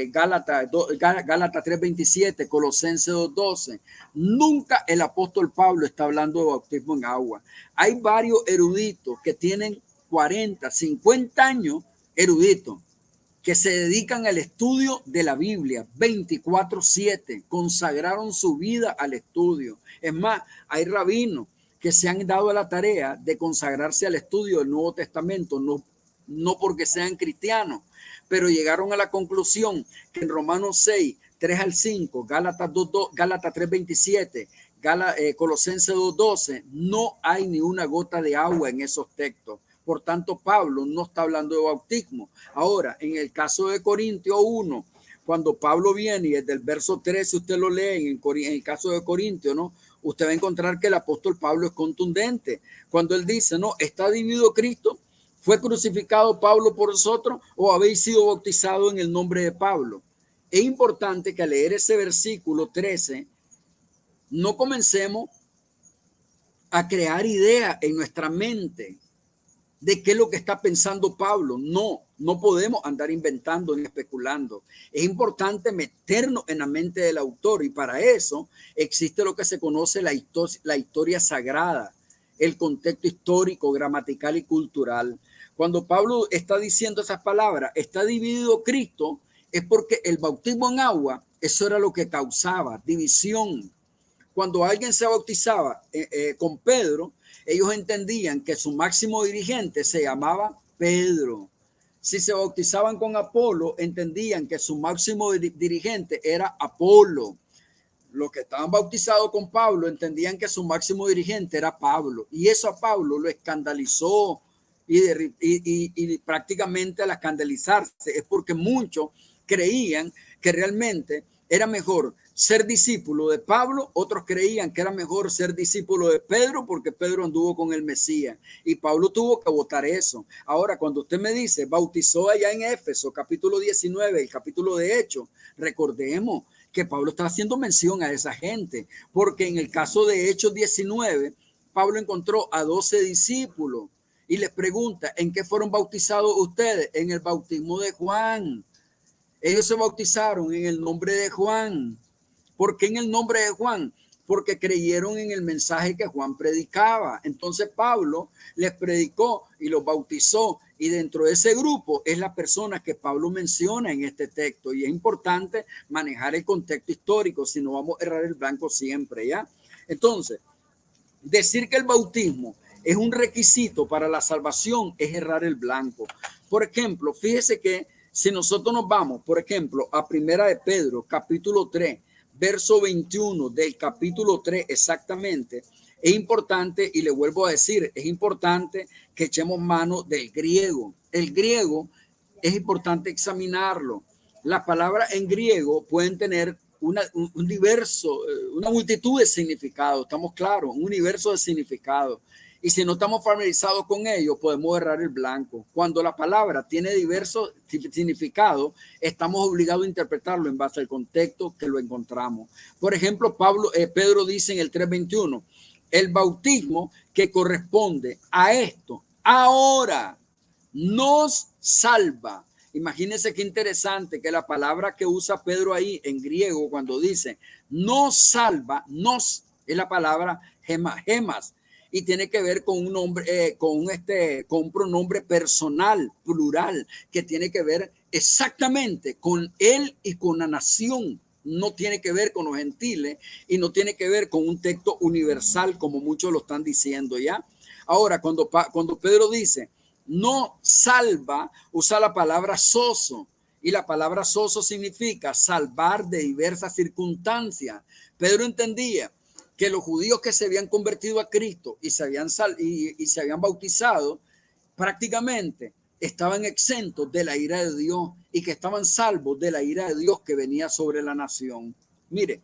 Gálatas 3:27, Colosenses 2:12. Nunca el apóstol Pablo está hablando de bautismo en agua. Hay varios eruditos que tienen 40, 50 años, eruditos, que se dedican al estudio de la Biblia 24/7, consagraron su vida al estudio. Es más, hay rabinos que se han dado a la tarea de consagrarse al estudio del Nuevo Testamento, no porque sean cristianos, pero llegaron a la conclusión que en Romanos 6, 3 al 5, Gálatas 3:27, Colosenses 2:12, no hay ni una gota de agua en esos textos. Por tanto, Pablo no está hablando de bautismo. Ahora, en el caso de Corintios 1, cuando Pablo viene y desde el verso 13 usted lo lee en el caso de Corintios, ¿no? Usted va a encontrar que el apóstol Pablo es contundente. Cuando él dice, no, está dividido Cristo, ¿fue crucificado Pablo por vosotros o habéis sido bautizados en el nombre de Pablo? Es importante que al leer ese versículo 13, no comencemos a crear ideas en nuestra mente de qué es lo que está pensando Pablo. No podemos andar inventando ni especulando. Es importante meternos en la mente del autor y para eso existe lo que se conoce la historia sagrada, el contexto histórico, gramatical y cultural. Cuando Pablo está diciendo esas palabras, está dividido Cristo, es porque el bautismo en agua, eso era lo que causaba división. Cuando alguien se bautizaba con Pedro, ellos entendían que su máximo dirigente se llamaba Pedro. Si se bautizaban con Apolo, entendían que su máximo dirigente era Apolo. Los que estaban bautizados con Pablo entendían que su máximo dirigente era Pablo. Y eso a Pablo lo escandalizó y prácticamente al escandalizarse es porque muchos creían que realmente era mejor ser discípulo de Pablo, otros creían que era mejor ser discípulo de Pedro porque Pedro anduvo con el Mesías y Pablo tuvo que votar eso. Ahora, cuando usted me dice, bautizó allá en Éfeso, capítulo 19, el capítulo de Hechos, recordemos que Pablo está haciendo mención a esa gente, porque en el caso de Hechos 19, Pablo encontró a 12 discípulos y les pregunta, ¿en qué fueron bautizados ustedes? En el bautismo de Juan. Ellos se bautizaron en el nombre de Juan. ¿Por qué en el nombre de Juan? Porque creyeron en el mensaje que Juan predicaba. Entonces Pablo les predicó y los bautizó. Y dentro de ese grupo es la persona que Pablo menciona en este texto. Y es importante manejar el contexto histórico, si no vamos a errar el blanco siempre, ¿ya? Entonces, decir que el bautismo es un requisito para la salvación es errar el blanco. Por ejemplo, fíjese que si nosotros nos vamos, por ejemplo, a Primera de Pedro, capítulo 3, verso 21 del capítulo 3 exactamente, es importante, y le vuelvo a decir, es importante que echemos mano del griego. El griego es importante examinarlo. Las palabras en griego pueden tener una multitud de significados, estamos claros, un universo de significados. Y si no estamos familiarizados con ello, podemos errar el blanco. Cuando la palabra tiene diversos significados, estamos obligados a interpretarlo en base al contexto que lo encontramos. Por ejemplo, Pedro dice en el 3:21, el bautismo que corresponde a esto ahora nos salva. Imagínense qué interesante que la palabra que usa Pedro ahí en griego cuando dice nos salva, nos es la palabra gemas y tiene que ver con un nombre, con un pronombre personal, plural, que tiene que ver exactamente con él y con la nación. No tiene que ver con los gentiles y no tiene que ver con un texto universal como muchos lo están diciendo ya. Ahora, cuando Pedro dice no salva, usa la palabra soso y la palabra soso significa salvar de diversas circunstancias. Pedro entendía que los judíos que se habían convertido a Cristo y se habían bautizado prácticamente estaban exentos de la ira de Dios y que estaban salvos de la ira de Dios que venía sobre la nación. Mire,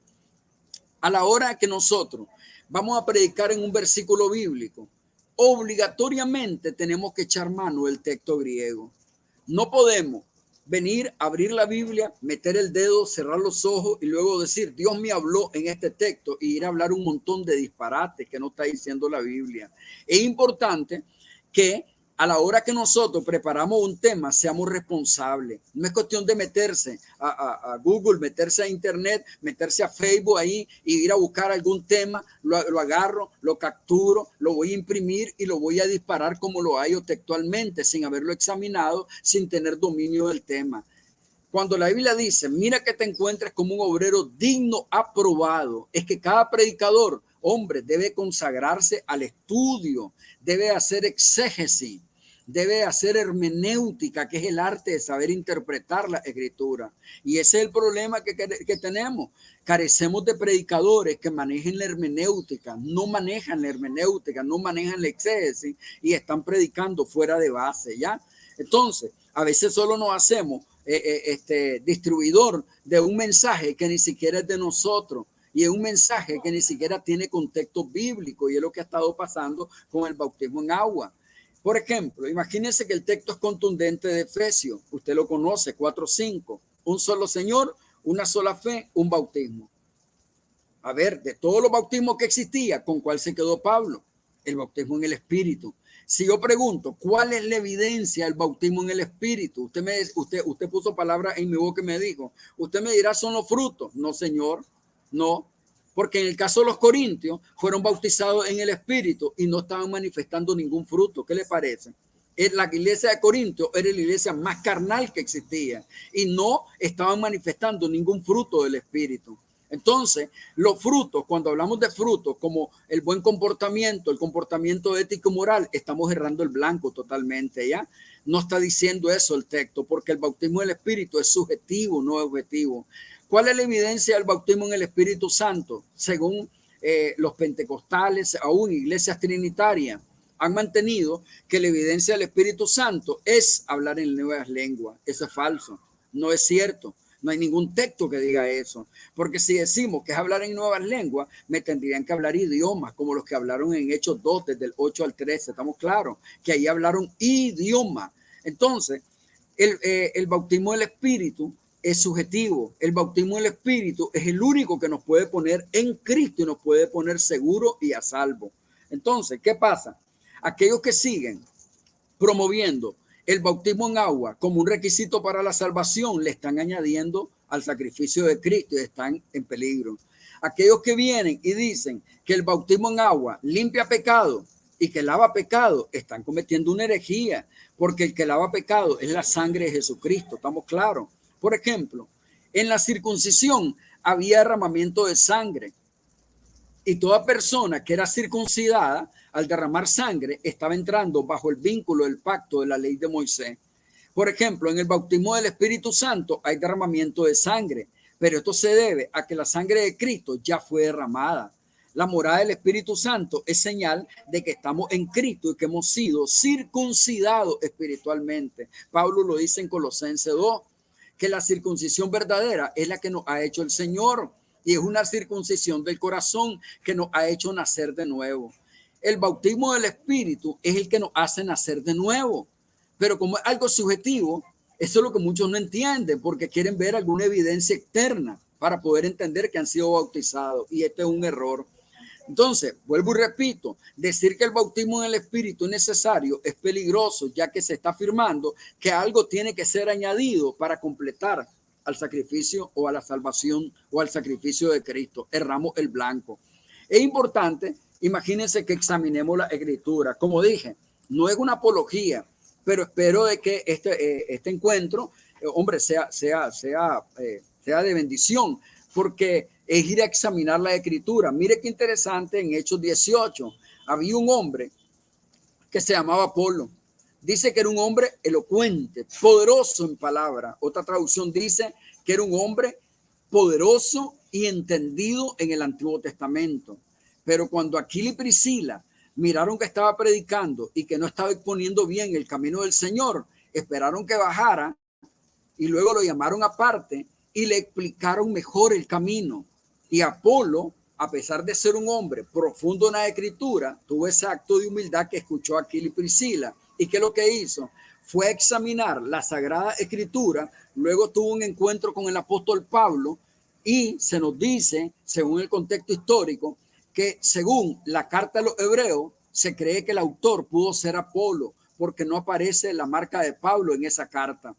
A la hora que nosotros vamos a predicar en un versículo bíblico, obligatoriamente tenemos que echar mano del texto griego. No podemos venir, abrir la Biblia, meter el dedo, cerrar los ojos y luego decir, Dios me habló en este texto, y ir a hablar un montón de disparates que no está diciendo la Biblia. Es importante que a la hora que nosotros preparamos un tema, seamos responsables. No es cuestión de meterse a Google, meterse a Internet, meterse a Facebook ahí y ir a buscar algún tema, lo agarro, lo capturo, lo voy a imprimir y lo voy a disparar como lo hallo textualmente, sin haberlo examinado, sin tener dominio del tema. Cuando la Biblia dice, mira que te encuentres como un obrero digno, aprobado, es que cada predicador, hombre, debe consagrarse al estudio, debe hacer exégesis, debe hacer hermenéutica, que es el arte de saber interpretar la escritura. Y ese es el problema que tenemos. Carecemos de predicadores que manejen la hermenéutica, no manejan la hermenéutica, no manejan la exégesis y están predicando fuera de base, ¿ya? Entonces, a veces solo nos hacemos distribuidor de un mensaje que ni siquiera es de nosotros. Y es un mensaje que ni siquiera tiene contexto bíblico, y es lo que ha estado pasando con el bautismo en agua. Por ejemplo, imagínense que el texto es contundente de Efesios. Usted lo conoce, 4:5. Un solo Señor, una sola fe, un bautismo. A ver, de todos los bautismos que existía, ¿con cuál se quedó Pablo? El bautismo en el Espíritu. Si yo pregunto, ¿cuál es la evidencia del bautismo en el Espíritu? Usted puso palabras en mi boca y me dijo, usted me dirá, son los frutos. No, señor, no. Porque en el caso de los corintios fueron bautizados en el Espíritu y no estaban manifestando ningún fruto. ¿Qué le parece? La iglesia de Corintios era la iglesia más carnal que existía y no estaban manifestando ningún fruto del Espíritu. Entonces, los frutos, cuando hablamos de frutos como el buen comportamiento, el comportamiento ético y moral, estamos errando el blanco totalmente, ¿ya? No está diciendo eso el texto, porque el bautismo del Espíritu es subjetivo, no es objetivo. ¿Cuál es la evidencia del bautismo en el Espíritu Santo? Según los pentecostales, aún iglesias trinitarias, han mantenido que la evidencia del Espíritu Santo es hablar en nuevas lenguas. Eso es falso, no es cierto. No hay ningún texto que diga eso, porque si decimos que es hablar en nuevas lenguas, me tendrían que hablar idiomas, como los que hablaron en Hechos 2, desde el 8 al 13. Estamos claros que ahí hablaron idioma. Entonces, el bautismo del Espíritu es subjetivo. El bautismo del Espíritu es el único que nos puede poner en Cristo y nos puede poner seguro y a salvo. Entonces, ¿qué pasa? Aquellos que siguen promoviendo el bautismo en agua como un requisito para la salvación le están añadiendo al sacrificio de Cristo y están en peligro. Aquellos que vienen y dicen que el bautismo en agua limpia pecado y que lava pecado, están cometiendo una herejía, porque el que lava pecado es la sangre de Jesucristo, estamos claros. Por ejemplo, en la circuncisión había derramamiento de sangre y toda persona que era circuncidada al derramar sangre estaba entrando bajo el vínculo del pacto de la ley de Moisés. Por ejemplo, en el bautismo del Espíritu Santo hay derramamiento de sangre, pero esto se debe a que la sangre de Cristo ya fue derramada. La morada del Espíritu Santo es señal de que estamos en Cristo y que hemos sido circuncidados espiritualmente. Pablo lo dice en Colosenses 2, que la circuncisión verdadera es la que nos ha hecho el Señor y es una circuncisión del corazón que nos ha hecho nacer de nuevo. El bautismo del Espíritu es el que nos hace nacer de nuevo, pero como es algo subjetivo, eso es lo que muchos no entienden porque quieren ver alguna evidencia externa para poder entender que han sido bautizados, y este es un error. Entonces, vuelvo y repito, decir que el bautismo en el Espíritu es necesario es peligroso, ya que se está afirmando que algo tiene que ser añadido para completar al sacrificio o a la salvación o al sacrificio de Cristo. Erramos el blanco. Es importante, imagínense que examinemos la escritura. Como dije, no es una apología, pero espero de que este encuentro, hombre, sea de bendición, porque es ir a examinar la escritura. Mire qué interesante, en Hechos 18 había un hombre que se llamaba Apolo. Dice que era un hombre elocuente, poderoso en palabra. Otra traducción dice que era un hombre poderoso y entendido en el Antiguo Testamento. Pero cuando Aquila y Priscila miraron que estaba predicando y que no estaba exponiendo bien el camino del Señor, esperaron que bajara y luego lo llamaron aparte y le explicaron mejor el camino. Y Apolo, a pesar de ser un hombre profundo en la escritura, tuvo ese acto de humildad que escuchó Aquila y Priscila. ¿Y qué es lo que hizo? Fue examinar la Sagrada Escritura, luego tuvo un encuentro con el apóstol Pablo y se nos dice, según el contexto histórico, que según la carta a los hebreos, se cree que el autor pudo ser Apolo, porque no aparece la marca de Pablo en esa carta.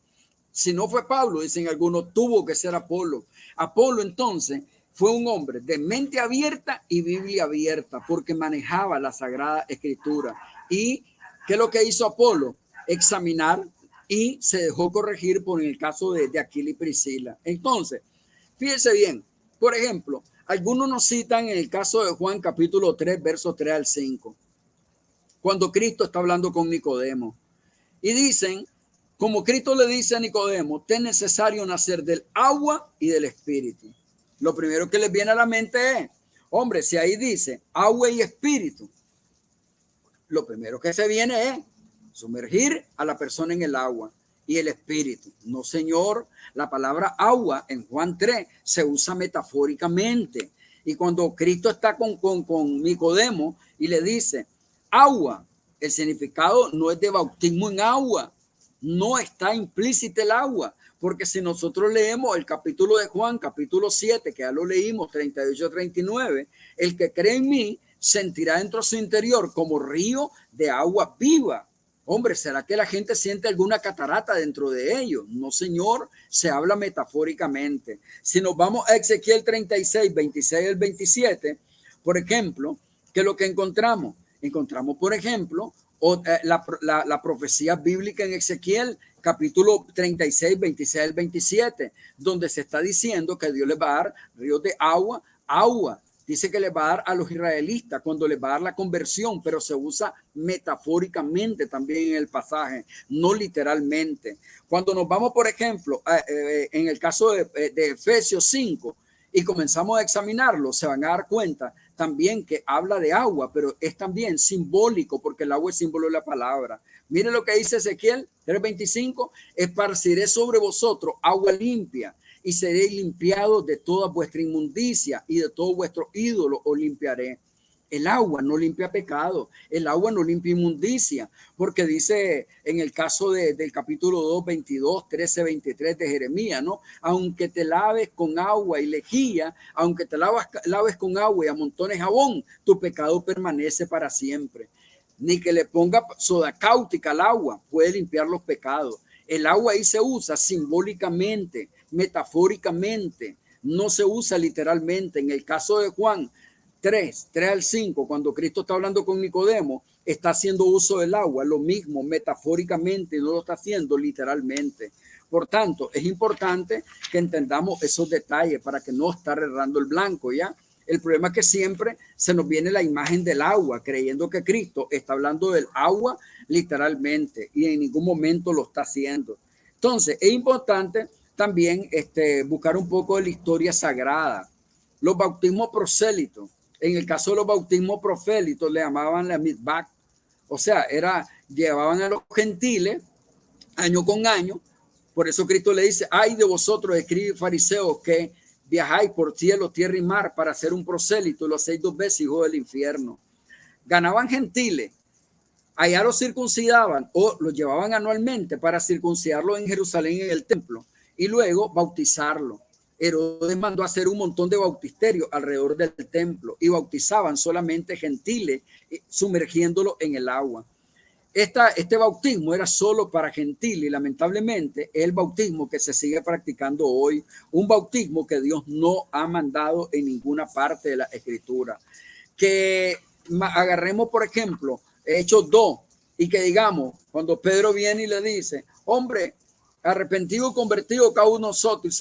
Si no fue Pablo, dicen algunos, tuvo que ser Apolo. Apolo entonces fue un hombre de mente abierta y Biblia abierta, porque manejaba la Sagrada Escritura. ¿Y qué es lo que hizo Apolo? Examinar y se dejó corregir por el caso de Aquila y Priscila. Entonces, fíjense bien, por ejemplo, algunos nos citan en el caso de Juan capítulo 3, versos 3 al 5, cuando Cristo está hablando con Nicodemo. Y dicen, como Cristo le dice a Nicodemo, te es necesario nacer del agua y del espíritu. Lo primero que les viene a la mente es, hombre, si ahí dice agua y espíritu, lo primero que se viene es sumergir a la persona en el agua y el espíritu. No, señor, la palabra agua en Juan 3 se usa metafóricamente. Y cuando Cristo está con Nicodemo y le dice agua, el significado no es de bautismo en agua, no está implícita el agua, porque si nosotros leemos el capítulo de Juan, capítulo 7, que ya lo leímos, 38-39, el que cree en mí sentirá dentro de su interior como río de agua viva. Hombre, ¿será que la gente siente alguna catarata dentro de ellos? No, señor, se habla metafóricamente. Si nos vamos a Ezequiel 36, 26 al 27, por ejemplo, ¿qué es lo que encontramos? Encontramos, por ejemplo, la profecía bíblica en Ezequiel, capítulo 36, 26 al 27, donde se está diciendo que Dios les va a dar ríos de agua. Dice que les va a dar a los israelitas cuando les va a dar la conversión, pero se usa metafóricamente también en el pasaje, no literalmente. Cuando nos vamos, por ejemplo, en el caso de Efesios 5 y comenzamos a examinarlo, se van a dar cuenta también que habla de agua, pero es también simbólico porque el agua es símbolo de la palabra. Mire lo que dice Ezequiel 3:25, esparciré sobre vosotros agua limpia y seréis limpiados de toda vuestra inmundicia y de todo vuestro ídolo os limpiaré. El agua no limpia pecado, el agua no limpia inmundicia, porque dice en el caso del capítulo 2, 22, 13, 23 de Jeremías, ¿no? Aunque te laves con agua y lejía, aunque te laves con agua y amontones jabón, tu pecado permanece para siempre. Ni que le ponga soda cáustica al agua puede limpiar los pecados. El agua ahí se usa simbólicamente, metafóricamente, no se usa literalmente. En el caso de Juan 3 al 5, cuando Cristo está hablando con Nicodemo, está haciendo uso del agua, lo mismo metafóricamente, no lo está haciendo literalmente. Por tanto, es importante que entendamos esos detalles para que no estar errando el blanco, ¿ya? El problema es que siempre se nos viene la imagen del agua, creyendo que Cristo está hablando del agua literalmente y en ningún momento lo está haciendo. Entonces, es importante también buscar un poco de la historia sagrada. Los bautismos prosélitos, en el caso de los bautismos profélitos, le llamaban la mitzvah. O sea, llevaban a los gentiles año con año. Por eso Cristo le dice, ay de vosotros, escribes fariseos, que viajáis por cielo, tierra y mar para hacer un prosélito y lo hacéis 2 veces, hijo del infierno. Ganaban gentiles, allá los circuncidaban o los llevaban anualmente para circuncidarlo en Jerusalén en el templo y luego bautizarlo. Herodes mandó a hacer un montón de bautisterios alrededor del templo y bautizaban solamente gentiles, sumergiéndolo en el agua. Este bautismo era solo para gentiles y lamentablemente es el bautismo que se sigue practicando hoy, un bautismo que Dios no ha mandado en ninguna parte de la Escritura. Que agarremos, por ejemplo, Hechos 2 y que digamos, cuando Pedro viene y le dice, hombre, arrepentido, convertido cada uno de nosotros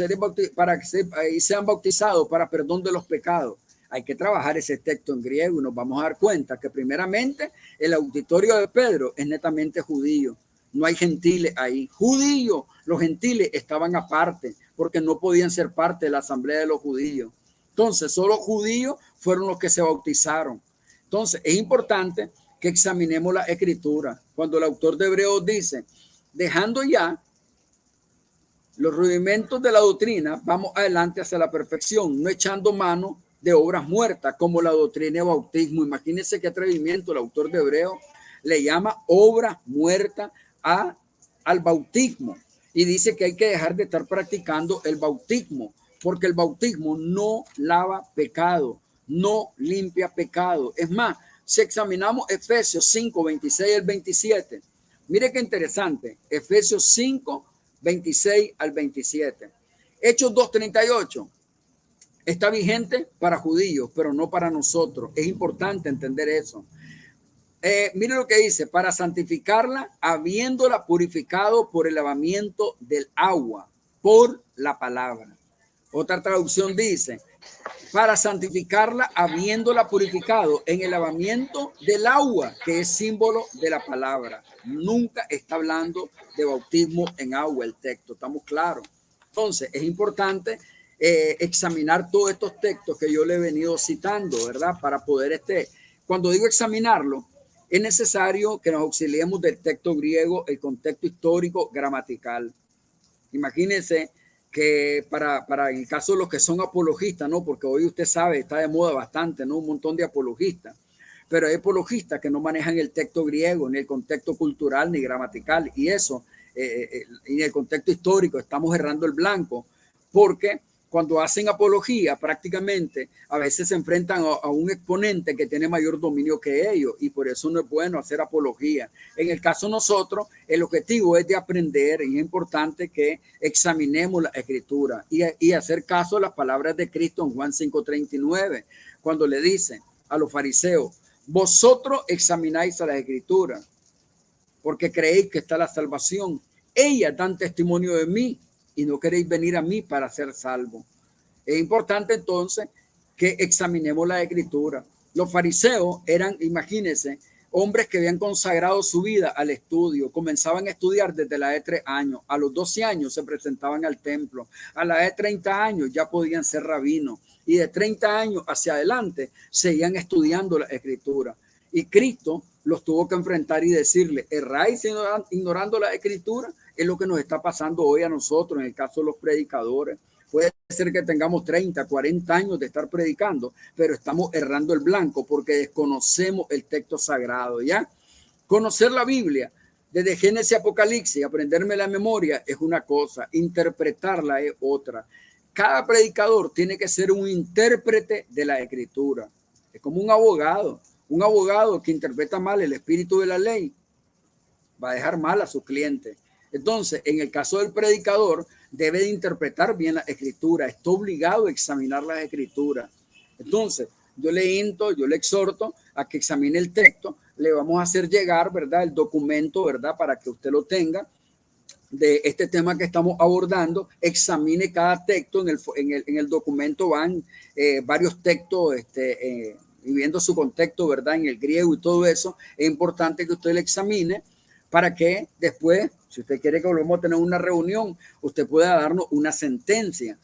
para que sean bautizados para perdón de los pecados. Hay que trabajar ese texto en griego y nos vamos a dar cuenta que primeramente el auditorio de Pedro es netamente judío. No hay gentiles ahí. Judíos, los gentiles estaban aparte porque no podían ser parte de la asamblea de los judíos. Entonces, solo judíos fueron los que se bautizaron. Entonces, es importante que examinemos la escritura. Cuando el autor de Hebreos dice, dejando ya los rudimentos de la doctrina, vamos adelante hacia la perfección, no echando mano de obras muertas, como la doctrina de bautismo. Imagínense qué atrevimiento, el autor de Hebreo le llama obra muerta al bautismo y dice que hay que dejar de estar practicando el bautismo, porque el bautismo no lava pecado, no limpia pecado. Es más, si examinamos Efesios 5, 26 al 27, mire qué interesante, Efesios 5, 26 al 27. Hechos 2, 38. Está vigente para judíos, pero no para nosotros. Es importante entender eso. Mire lo que dice, para santificarla, habiéndola purificado por el lavamiento del agua, por la palabra. Otra traducción dice, para santificarla, habiéndola purificado en el lavamiento del agua, que es símbolo de la palabra. Nunca está hablando de bautismo en agua el texto, estamos claros. Entonces, es importante examinar todos estos textos que yo le he venido citando, ¿verdad? Para poder, cuando digo examinarlo, es necesario que nos auxiliemos del texto griego, el contexto histórico, gramatical. Imagínense que para el caso de los que son apologistas, ¿no? Porque hoy usted sabe, está de moda bastante, ¿no? Un montón de apologistas. Pero hay apologistas que no manejan el texto griego, ni el contexto cultural, ni gramatical. Y eso, en el contexto histórico, estamos errando el blanco, porque cuando hacen apología, prácticamente a veces se enfrentan a un exponente que tiene mayor dominio que ellos y por eso no es bueno hacer apología. En el caso de nosotros, el objetivo es de aprender y es importante que examinemos la escritura y hacer caso a las palabras de Cristo en Juan 5:39, cuando le dice a los fariseos, vosotros examináis a la escritura porque creéis que está la salvación. Ellas dan testimonio de mí y no queréis venir a mí para ser salvo. Es importante entonces que examinemos la escritura. Los fariseos eran, imagínense, hombres que habían consagrado su vida al estudio. Comenzaban a estudiar desde la edad de 3 años. A los 12 años se presentaban al templo. A la edad de 30 años ya podían ser rabinos. Y de 30 años hacia adelante seguían estudiando la escritura. Y Cristo los tuvo que enfrentar y decirle, erráis ignorando la escritura. Es lo que nos está pasando hoy a nosotros en el caso de los predicadores. Puede ser que tengamos 30, 40 años de estar predicando, pero estamos errando el blanco porque desconocemos el texto sagrado, ¿ya? Conocer la Biblia desde Génesis a Apocalipsis, aprenderme la memoria es una cosa, interpretarla es otra. Cada predicador tiene que ser un intérprete de la escritura. Es como un abogado que interpreta mal el espíritu de la ley va a dejar mal a sus clientes. Entonces, en el caso del predicador, debe de interpretar bien la escritura, está obligado a examinar las escrituras. Entonces, yo le exhorto a que examine el texto, le vamos a hacer llegar, ¿verdad?, el documento, ¿verdad?, para que usted lo tenga de este tema que estamos abordando, examine cada texto, en el documento van varios textos, y viendo su contexto, ¿verdad?, en el griego y todo eso, es importante que usted lo examine para que después, si usted quiere que volvamos a tener una reunión, usted pueda darnos una sentencia.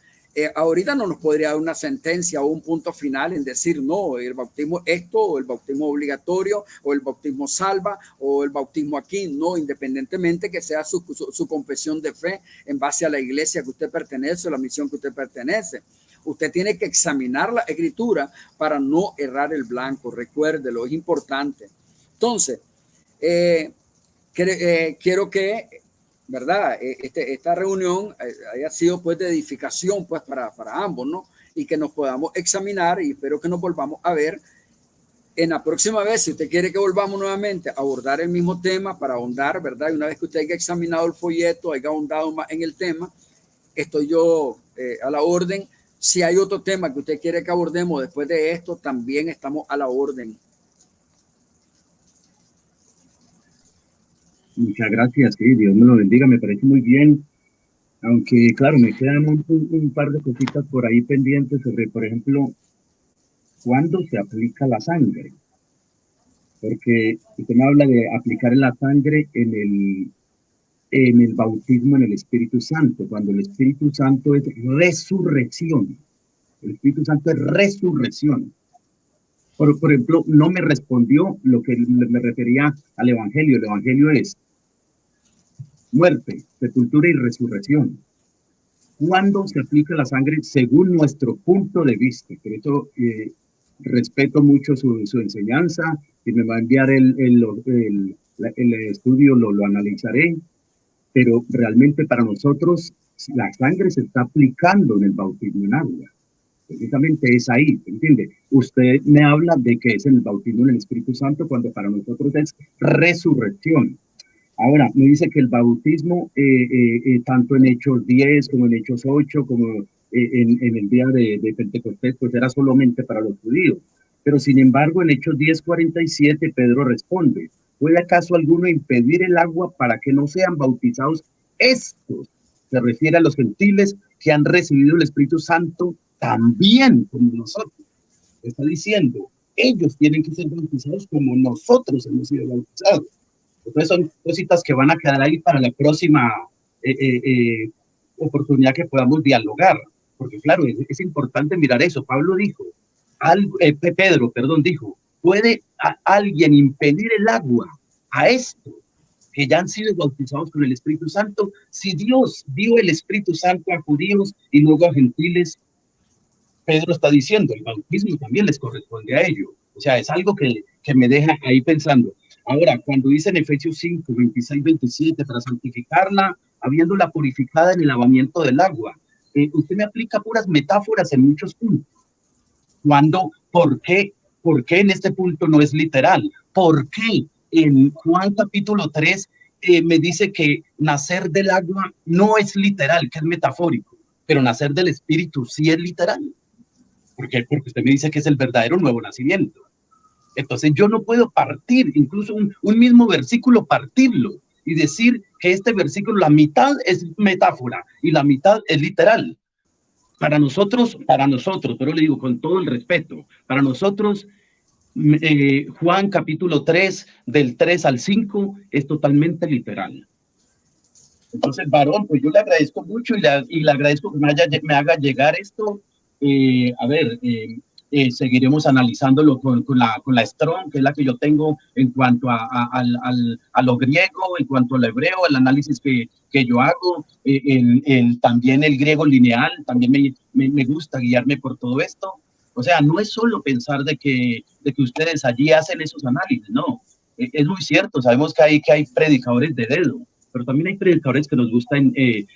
Ahorita no nos podría dar una sentencia o un punto final en decir, no, el bautismo esto, o el bautismo obligatorio, o el bautismo salva, o el bautismo aquí. No, independientemente que sea su confesión de fe en base a la iglesia que usted pertenece o la misión que usted pertenece. Usted tiene que examinar la escritura para no errar el blanco. Recuérdelo, es importante. Entonces, quiero que, ¿verdad?, esta reunión haya sido pues de edificación pues para ambos, ¿no? Y que nos podamos examinar y espero que nos volvamos a ver en la próxima vez. Si usted quiere que volvamos nuevamente a abordar el mismo tema para ahondar, ¿verdad? Y una vez que usted haya examinado el folleto, haya ahondado más en el tema, estoy yo a la orden. Si hay otro tema que usted quiere que abordemos después de esto, también estamos a la orden. Muchas gracias, sí, Dios me lo bendiga, me parece muy bien, aunque claro, me quedan un par de cositas por ahí pendientes sobre, por ejemplo, ¿cuándo se aplica la sangre? Porque usted me habla de aplicar la sangre en el bautismo en el Espíritu Santo, cuando el Espíritu Santo es resurrección. El Espíritu Santo es resurrección. Por ejemplo, no me respondió lo que me refería al Evangelio. El Evangelio es muerte, sepultura y resurrección. ¿Cuándo se aplica la sangre según nuestro punto de vista? Por eso respeto mucho su enseñanza y me va a enviar el estudio, lo analizaré, pero realmente para nosotros la sangre se está aplicando en el bautismo en agua. Precisamente es ahí, ¿entiende? Usted me habla de que es el bautismo en el Espíritu Santo cuando para nosotros es resurrección. Ahora, me dice que el bautismo, tanto en Hechos 10 como en Hechos 8, como en el día de Pentecostés, pues era solamente para los judíos. Pero sin embargo, en Hechos 10:47, Pedro responde, ¿puede acaso alguno impedir el agua para que no sean bautizados estos? Se refiere a los gentiles que han recibido el Espíritu Santo también como nosotros. Está diciendo, ellos tienen que ser bautizados como nosotros hemos sido bautizados. Entonces son cositas que van a quedar ahí para la próxima oportunidad que podamos dialogar, porque claro, es importante mirar eso. Pablo dijo, Pedro, perdón, dijo, ¿puede alguien impedir el agua a esto que ya han sido bautizados con el Espíritu Santo? Si Dios dio el Espíritu Santo a judíos y luego a gentiles, Pedro está diciendo, el bautismo también les corresponde a ellos. O sea, es algo que me deja ahí pensando. Ahora, cuando dice en Efesios 5, 26, 27, para santificarla, habiéndola purificada en el lavamiento del agua, usted me aplica puras metáforas en muchos puntos. ¿Por qué en este punto no es literal? ¿Por qué en Juan capítulo 3 me dice que nacer del agua no es literal, que es metafórico, pero nacer del Espíritu sí es literal? Porque usted me dice que es el verdadero nuevo nacimiento. Entonces yo no puedo partir, incluso un mismo versículo, partirlo y decir que este versículo, la mitad es metáfora y la mitad es literal. Para nosotros, pero le digo con todo el respeto, para nosotros, Juan capítulo 3, del 3 al 5, es totalmente literal. Entonces, varón, pues yo le agradezco mucho y le agradezco que me haga llegar esto. Seguiremos analizándolo con la Strong, que es la que yo tengo en cuanto a lo griego, en cuanto al hebreo, el análisis que yo hago, también el griego lineal, también me gusta guiarme por todo esto. O sea, no es solo pensar de que ustedes allí hacen esos análisis, no. Es muy cierto, sabemos que hay predicadores de dedo, pero también hay predicadores que nos gustan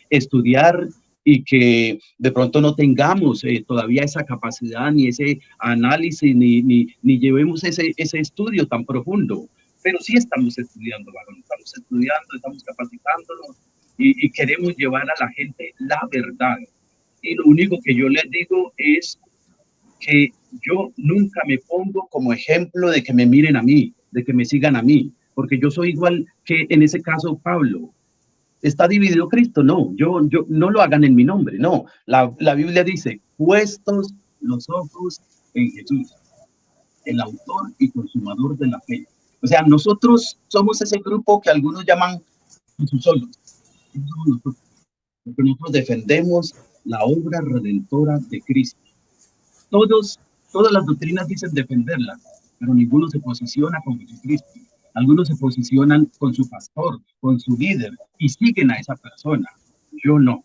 estudiar y que de pronto no tengamos todavía esa capacidad, ni ese análisis, ni llevemos ese estudio tan profundo. Pero sí estamos estudiando, varón, estamos estudiando, estamos capacitándonos y queremos llevar a la gente la verdad. Y lo único que yo les digo es que yo nunca me pongo como ejemplo de que me miren a mí, de que me sigan a mí, porque yo soy igual que en ese caso Pablo. ¿Está dividido Cristo? No, yo no lo hagan en mi nombre, no. La Biblia dice, puestos los ojos en Jesús, el autor y consumador de la fe. O sea, nosotros somos ese grupo que algunos llaman sus solos. Porque nosotros defendemos la obra redentora de Cristo. Todas las doctrinas dicen defenderla, pero ninguno se posiciona con Jesucristo. Algunos se posicionan con su pastor, con su líder, y siguen a esa persona. Yo no.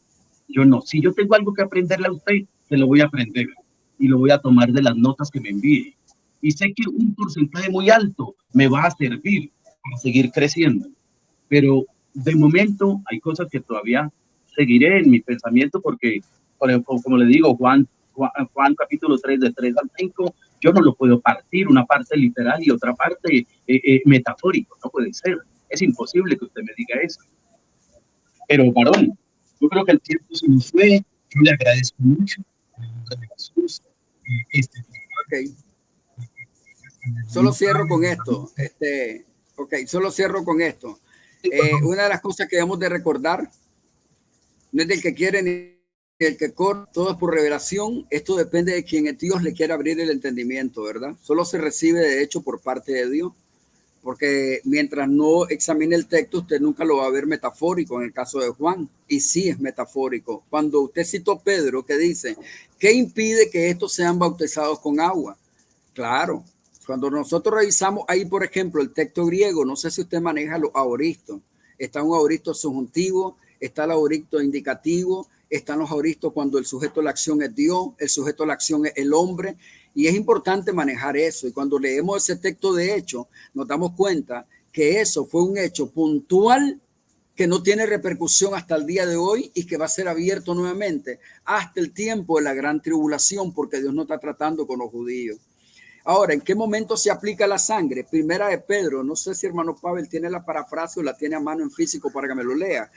Si yo tengo algo que aprenderle a usted, se lo voy a aprender y lo voy a tomar de las notas que me envíe. Y sé que un porcentaje muy alto me va a servir para seguir creciendo. Pero de momento hay cosas que todavía seguiré en mi pensamiento porque, como le digo, Juan capítulo 3, de 3 al 5, yo no lo puedo partir, una parte literal y otra parte metafórico, no puede ser, es imposible que usted me diga eso. Pero varón, yo creo que el tiempo se nos fue, yo le agradezco mucho, Jesús, Okay. Solo cierro con esto, solo cierro con esto. Una de las cosas que debemos de recordar, no es del que quiere ni el que corre, todo es por revelación. Esto depende de quien Dios le quiera abrir el entendimiento, ¿verdad? Solo se recibe de hecho por parte de Dios, porque mientras no examine el texto, usted nunca lo va a ver metafórico en el caso de Juan, y sí es metafórico. Cuando usted citó Pedro, que dice, ¿qué impide que estos sean bautizados con agua? Claro, cuando nosotros revisamos ahí, por ejemplo, el texto griego, no sé si usted maneja los aoristos, está un aoristo subjuntivo, está el aoristo indicativo, están los aoristos cuando el sujeto de la acción es Dios, el sujeto de la acción es el hombre, y es importante manejar eso. Y cuando leemos ese texto de hecho, nos damos cuenta que eso fue un hecho puntual que no tiene repercusión hasta el día de hoy y que va a ser abierto nuevamente hasta el tiempo de la gran tribulación, porque Dios no está tratando con los judíos. Ahora, ¿en qué momento se aplica la sangre? Primera de Pedro, no sé si hermano Pavel tiene la parafrase o la tiene a mano en físico para que me lo lea.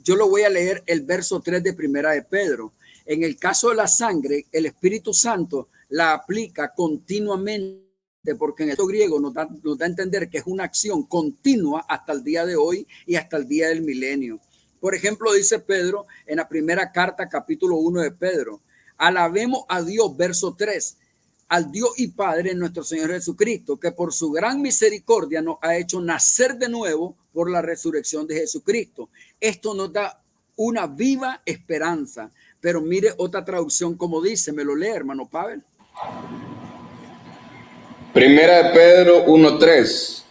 Yo lo voy a leer el verso 3 de Primera de Pedro. En el caso de la sangre, el Espíritu Santo la aplica continuamente, porque en el griego nos da a entender que es una acción continua hasta el día de hoy y hasta el día del milenio. Por ejemplo, dice Pedro en la primera carta, capítulo 1 de Pedro, alabemos a Dios, verso 3, al Dios y Padre nuestro Señor Jesucristo, que por su gran misericordia nos ha hecho nacer de nuevo por la resurrección de Jesucristo. Esto nos da una viva esperanza. Pero mire otra traducción como dice, me lo lee hermano Pavel. Primera de Pedro 1:3.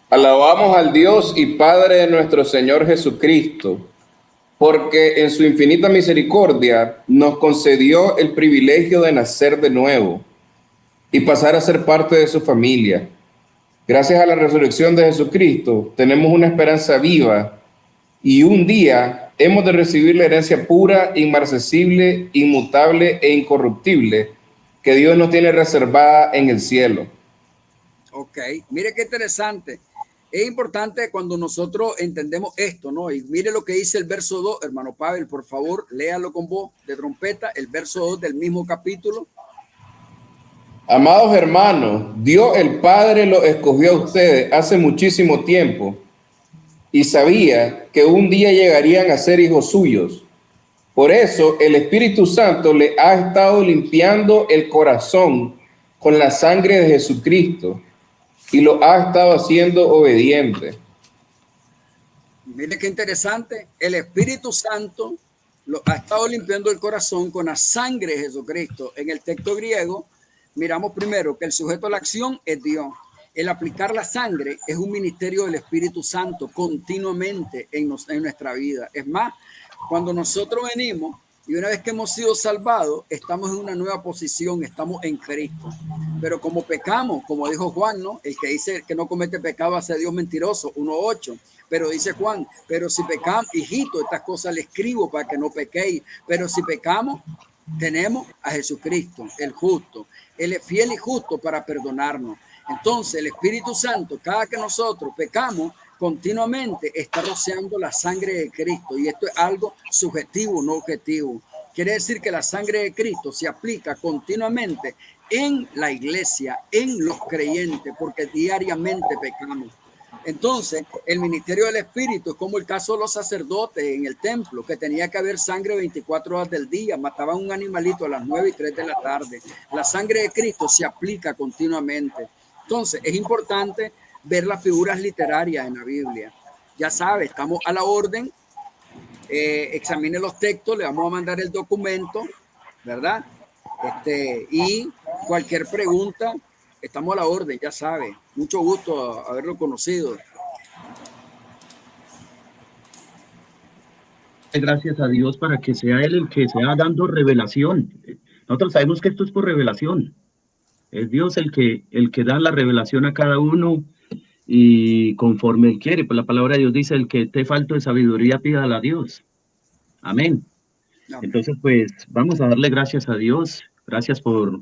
Alabamos al Dios y Padre de nuestro Señor Jesucristo, porque en su infinita misericordia nos concedió el privilegio de nacer de nuevo y pasar a ser parte de su familia. Gracias a la resurrección de Jesucristo, tenemos una esperanza viva y un día hemos de recibir la herencia pura, inmarcesible, inmutable e incorruptible que Dios nos tiene reservada en el cielo. Ok, mire qué interesante. Es importante cuando nosotros entendemos esto, ¿no? Y mire lo que dice el verso 2, hermano Pavel, por favor, léalo con voz de trompeta, el verso 2 del mismo capítulo. Amados hermanos, Dios el Padre los escogió a ustedes hace muchísimo tiempo y sabía que un día llegarían a ser hijos suyos. Por eso el Espíritu Santo le ha estado limpiando el corazón con la sangre de Jesucristo y lo ha estado haciendo obediente. Mire qué interesante. El Espíritu Santo lo ha estado limpiando el corazón con la sangre de Jesucristo. En el texto griego, miramos primero que el sujeto de la acción es Dios. El aplicar la sangre es un ministerio del Espíritu Santo continuamente en nuestra vida. Es más, cuando nosotros venimos y una vez que hemos sido salvados, estamos en una nueva posición, estamos en Cristo. Pero como pecamos, como dijo Juan, ¿no? El que dice que no comete pecado hace Dios mentiroso, 1:8. Pero dice Juan, pero si pecamos, hijito, estas cosas le escribo para que no pequéis. Pero si pecamos, tenemos a Jesucristo, el justo. Él es fiel y justo para perdonarnos. Entonces el Espíritu Santo, cada que nosotros pecamos, continuamente está rociando la sangre de Cristo. Y esto es algo subjetivo, no objetivo. Quiere decir que la sangre de Cristo se aplica continuamente en la iglesia, en los creyentes, porque diariamente pecamos. Entonces, el ministerio del Espíritu es como el caso de los sacerdotes en el templo, que tenía que haber sangre 24 horas del día, mataban un animalito a las 9:03 de la tarde. La sangre de Cristo se aplica continuamente. Entonces, es importante ver las figuras literarias en la Biblia. Ya sabe, estamos a la orden. Examine los textos, le vamos a mandar el documento, ¿verdad? Y cualquier pregunta, estamos a la orden, ya sabe. Mucho gusto haberlo conocido. Gracias a Dios para que sea Él el que sea dando revelación. Nosotros sabemos que esto es por revelación. Es Dios el que da la revelación a cada uno y conforme Él quiere. Pues la palabra de Dios dice, el que te falta de sabiduría, pídala a Dios. Amén. Entonces, pues, vamos a darle gracias a Dios. Gracias por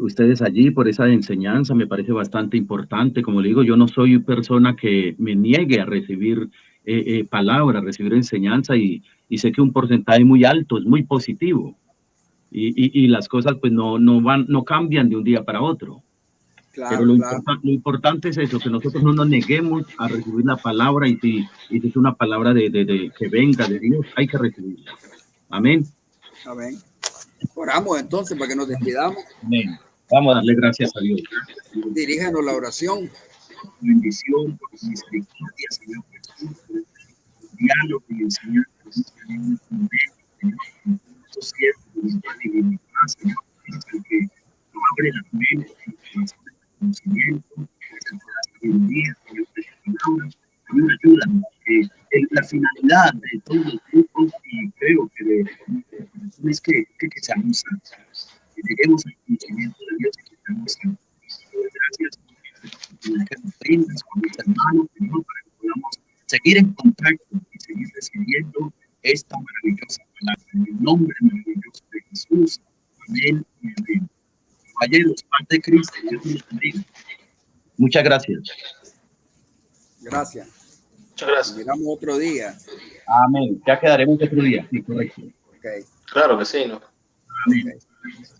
ustedes allí, por esa enseñanza. Me parece bastante importante. Como le digo, yo no soy persona que me niegue a recibir palabra, recibir enseñanza y sé que un porcentaje muy alto es muy positivo. Y las cosas pues no cambian de un día para otro. Claro, pero lo importante es eso, que nosotros no nos neguemos a recibir la palabra y si es una palabra que venga de Dios, hay que recibirla. Amén. Amén. Oramos entonces para que nos despidamos. Amén. Vamos a darle gracias a Dios. Diríjanos la oración. Bendición por su misericordia, Señor Jesús, por el diálogo y enseñanza que nos tenemos en este momento, estos ciertos de mi paz, Señor, es el que nos abre la mente, el corazón del conocimiento, es el corazón de un día, Señor, de tu palabra. También ayuda, la finalidad de todos los grupos, y creo es que seamos santos, que lleguemos al conocimiento de Dios y que seamos santos. Gracias por la que nos brindas con mis hermanos, Señor, para que podamos seguir en contacto y seguir recibiendo esta maravillosa palabra. En el nombre maravilloso de Jesús. Amén y amén. Caballeros, paz de Cristo, Dios los bendiga. Muchas gracias. Gracias. Muchas gracias. Miramos otro día. Amén. Ya quedaremos otro día. Sí, correcto. Okay. Claro que sí, ¿no? Amén. Okay.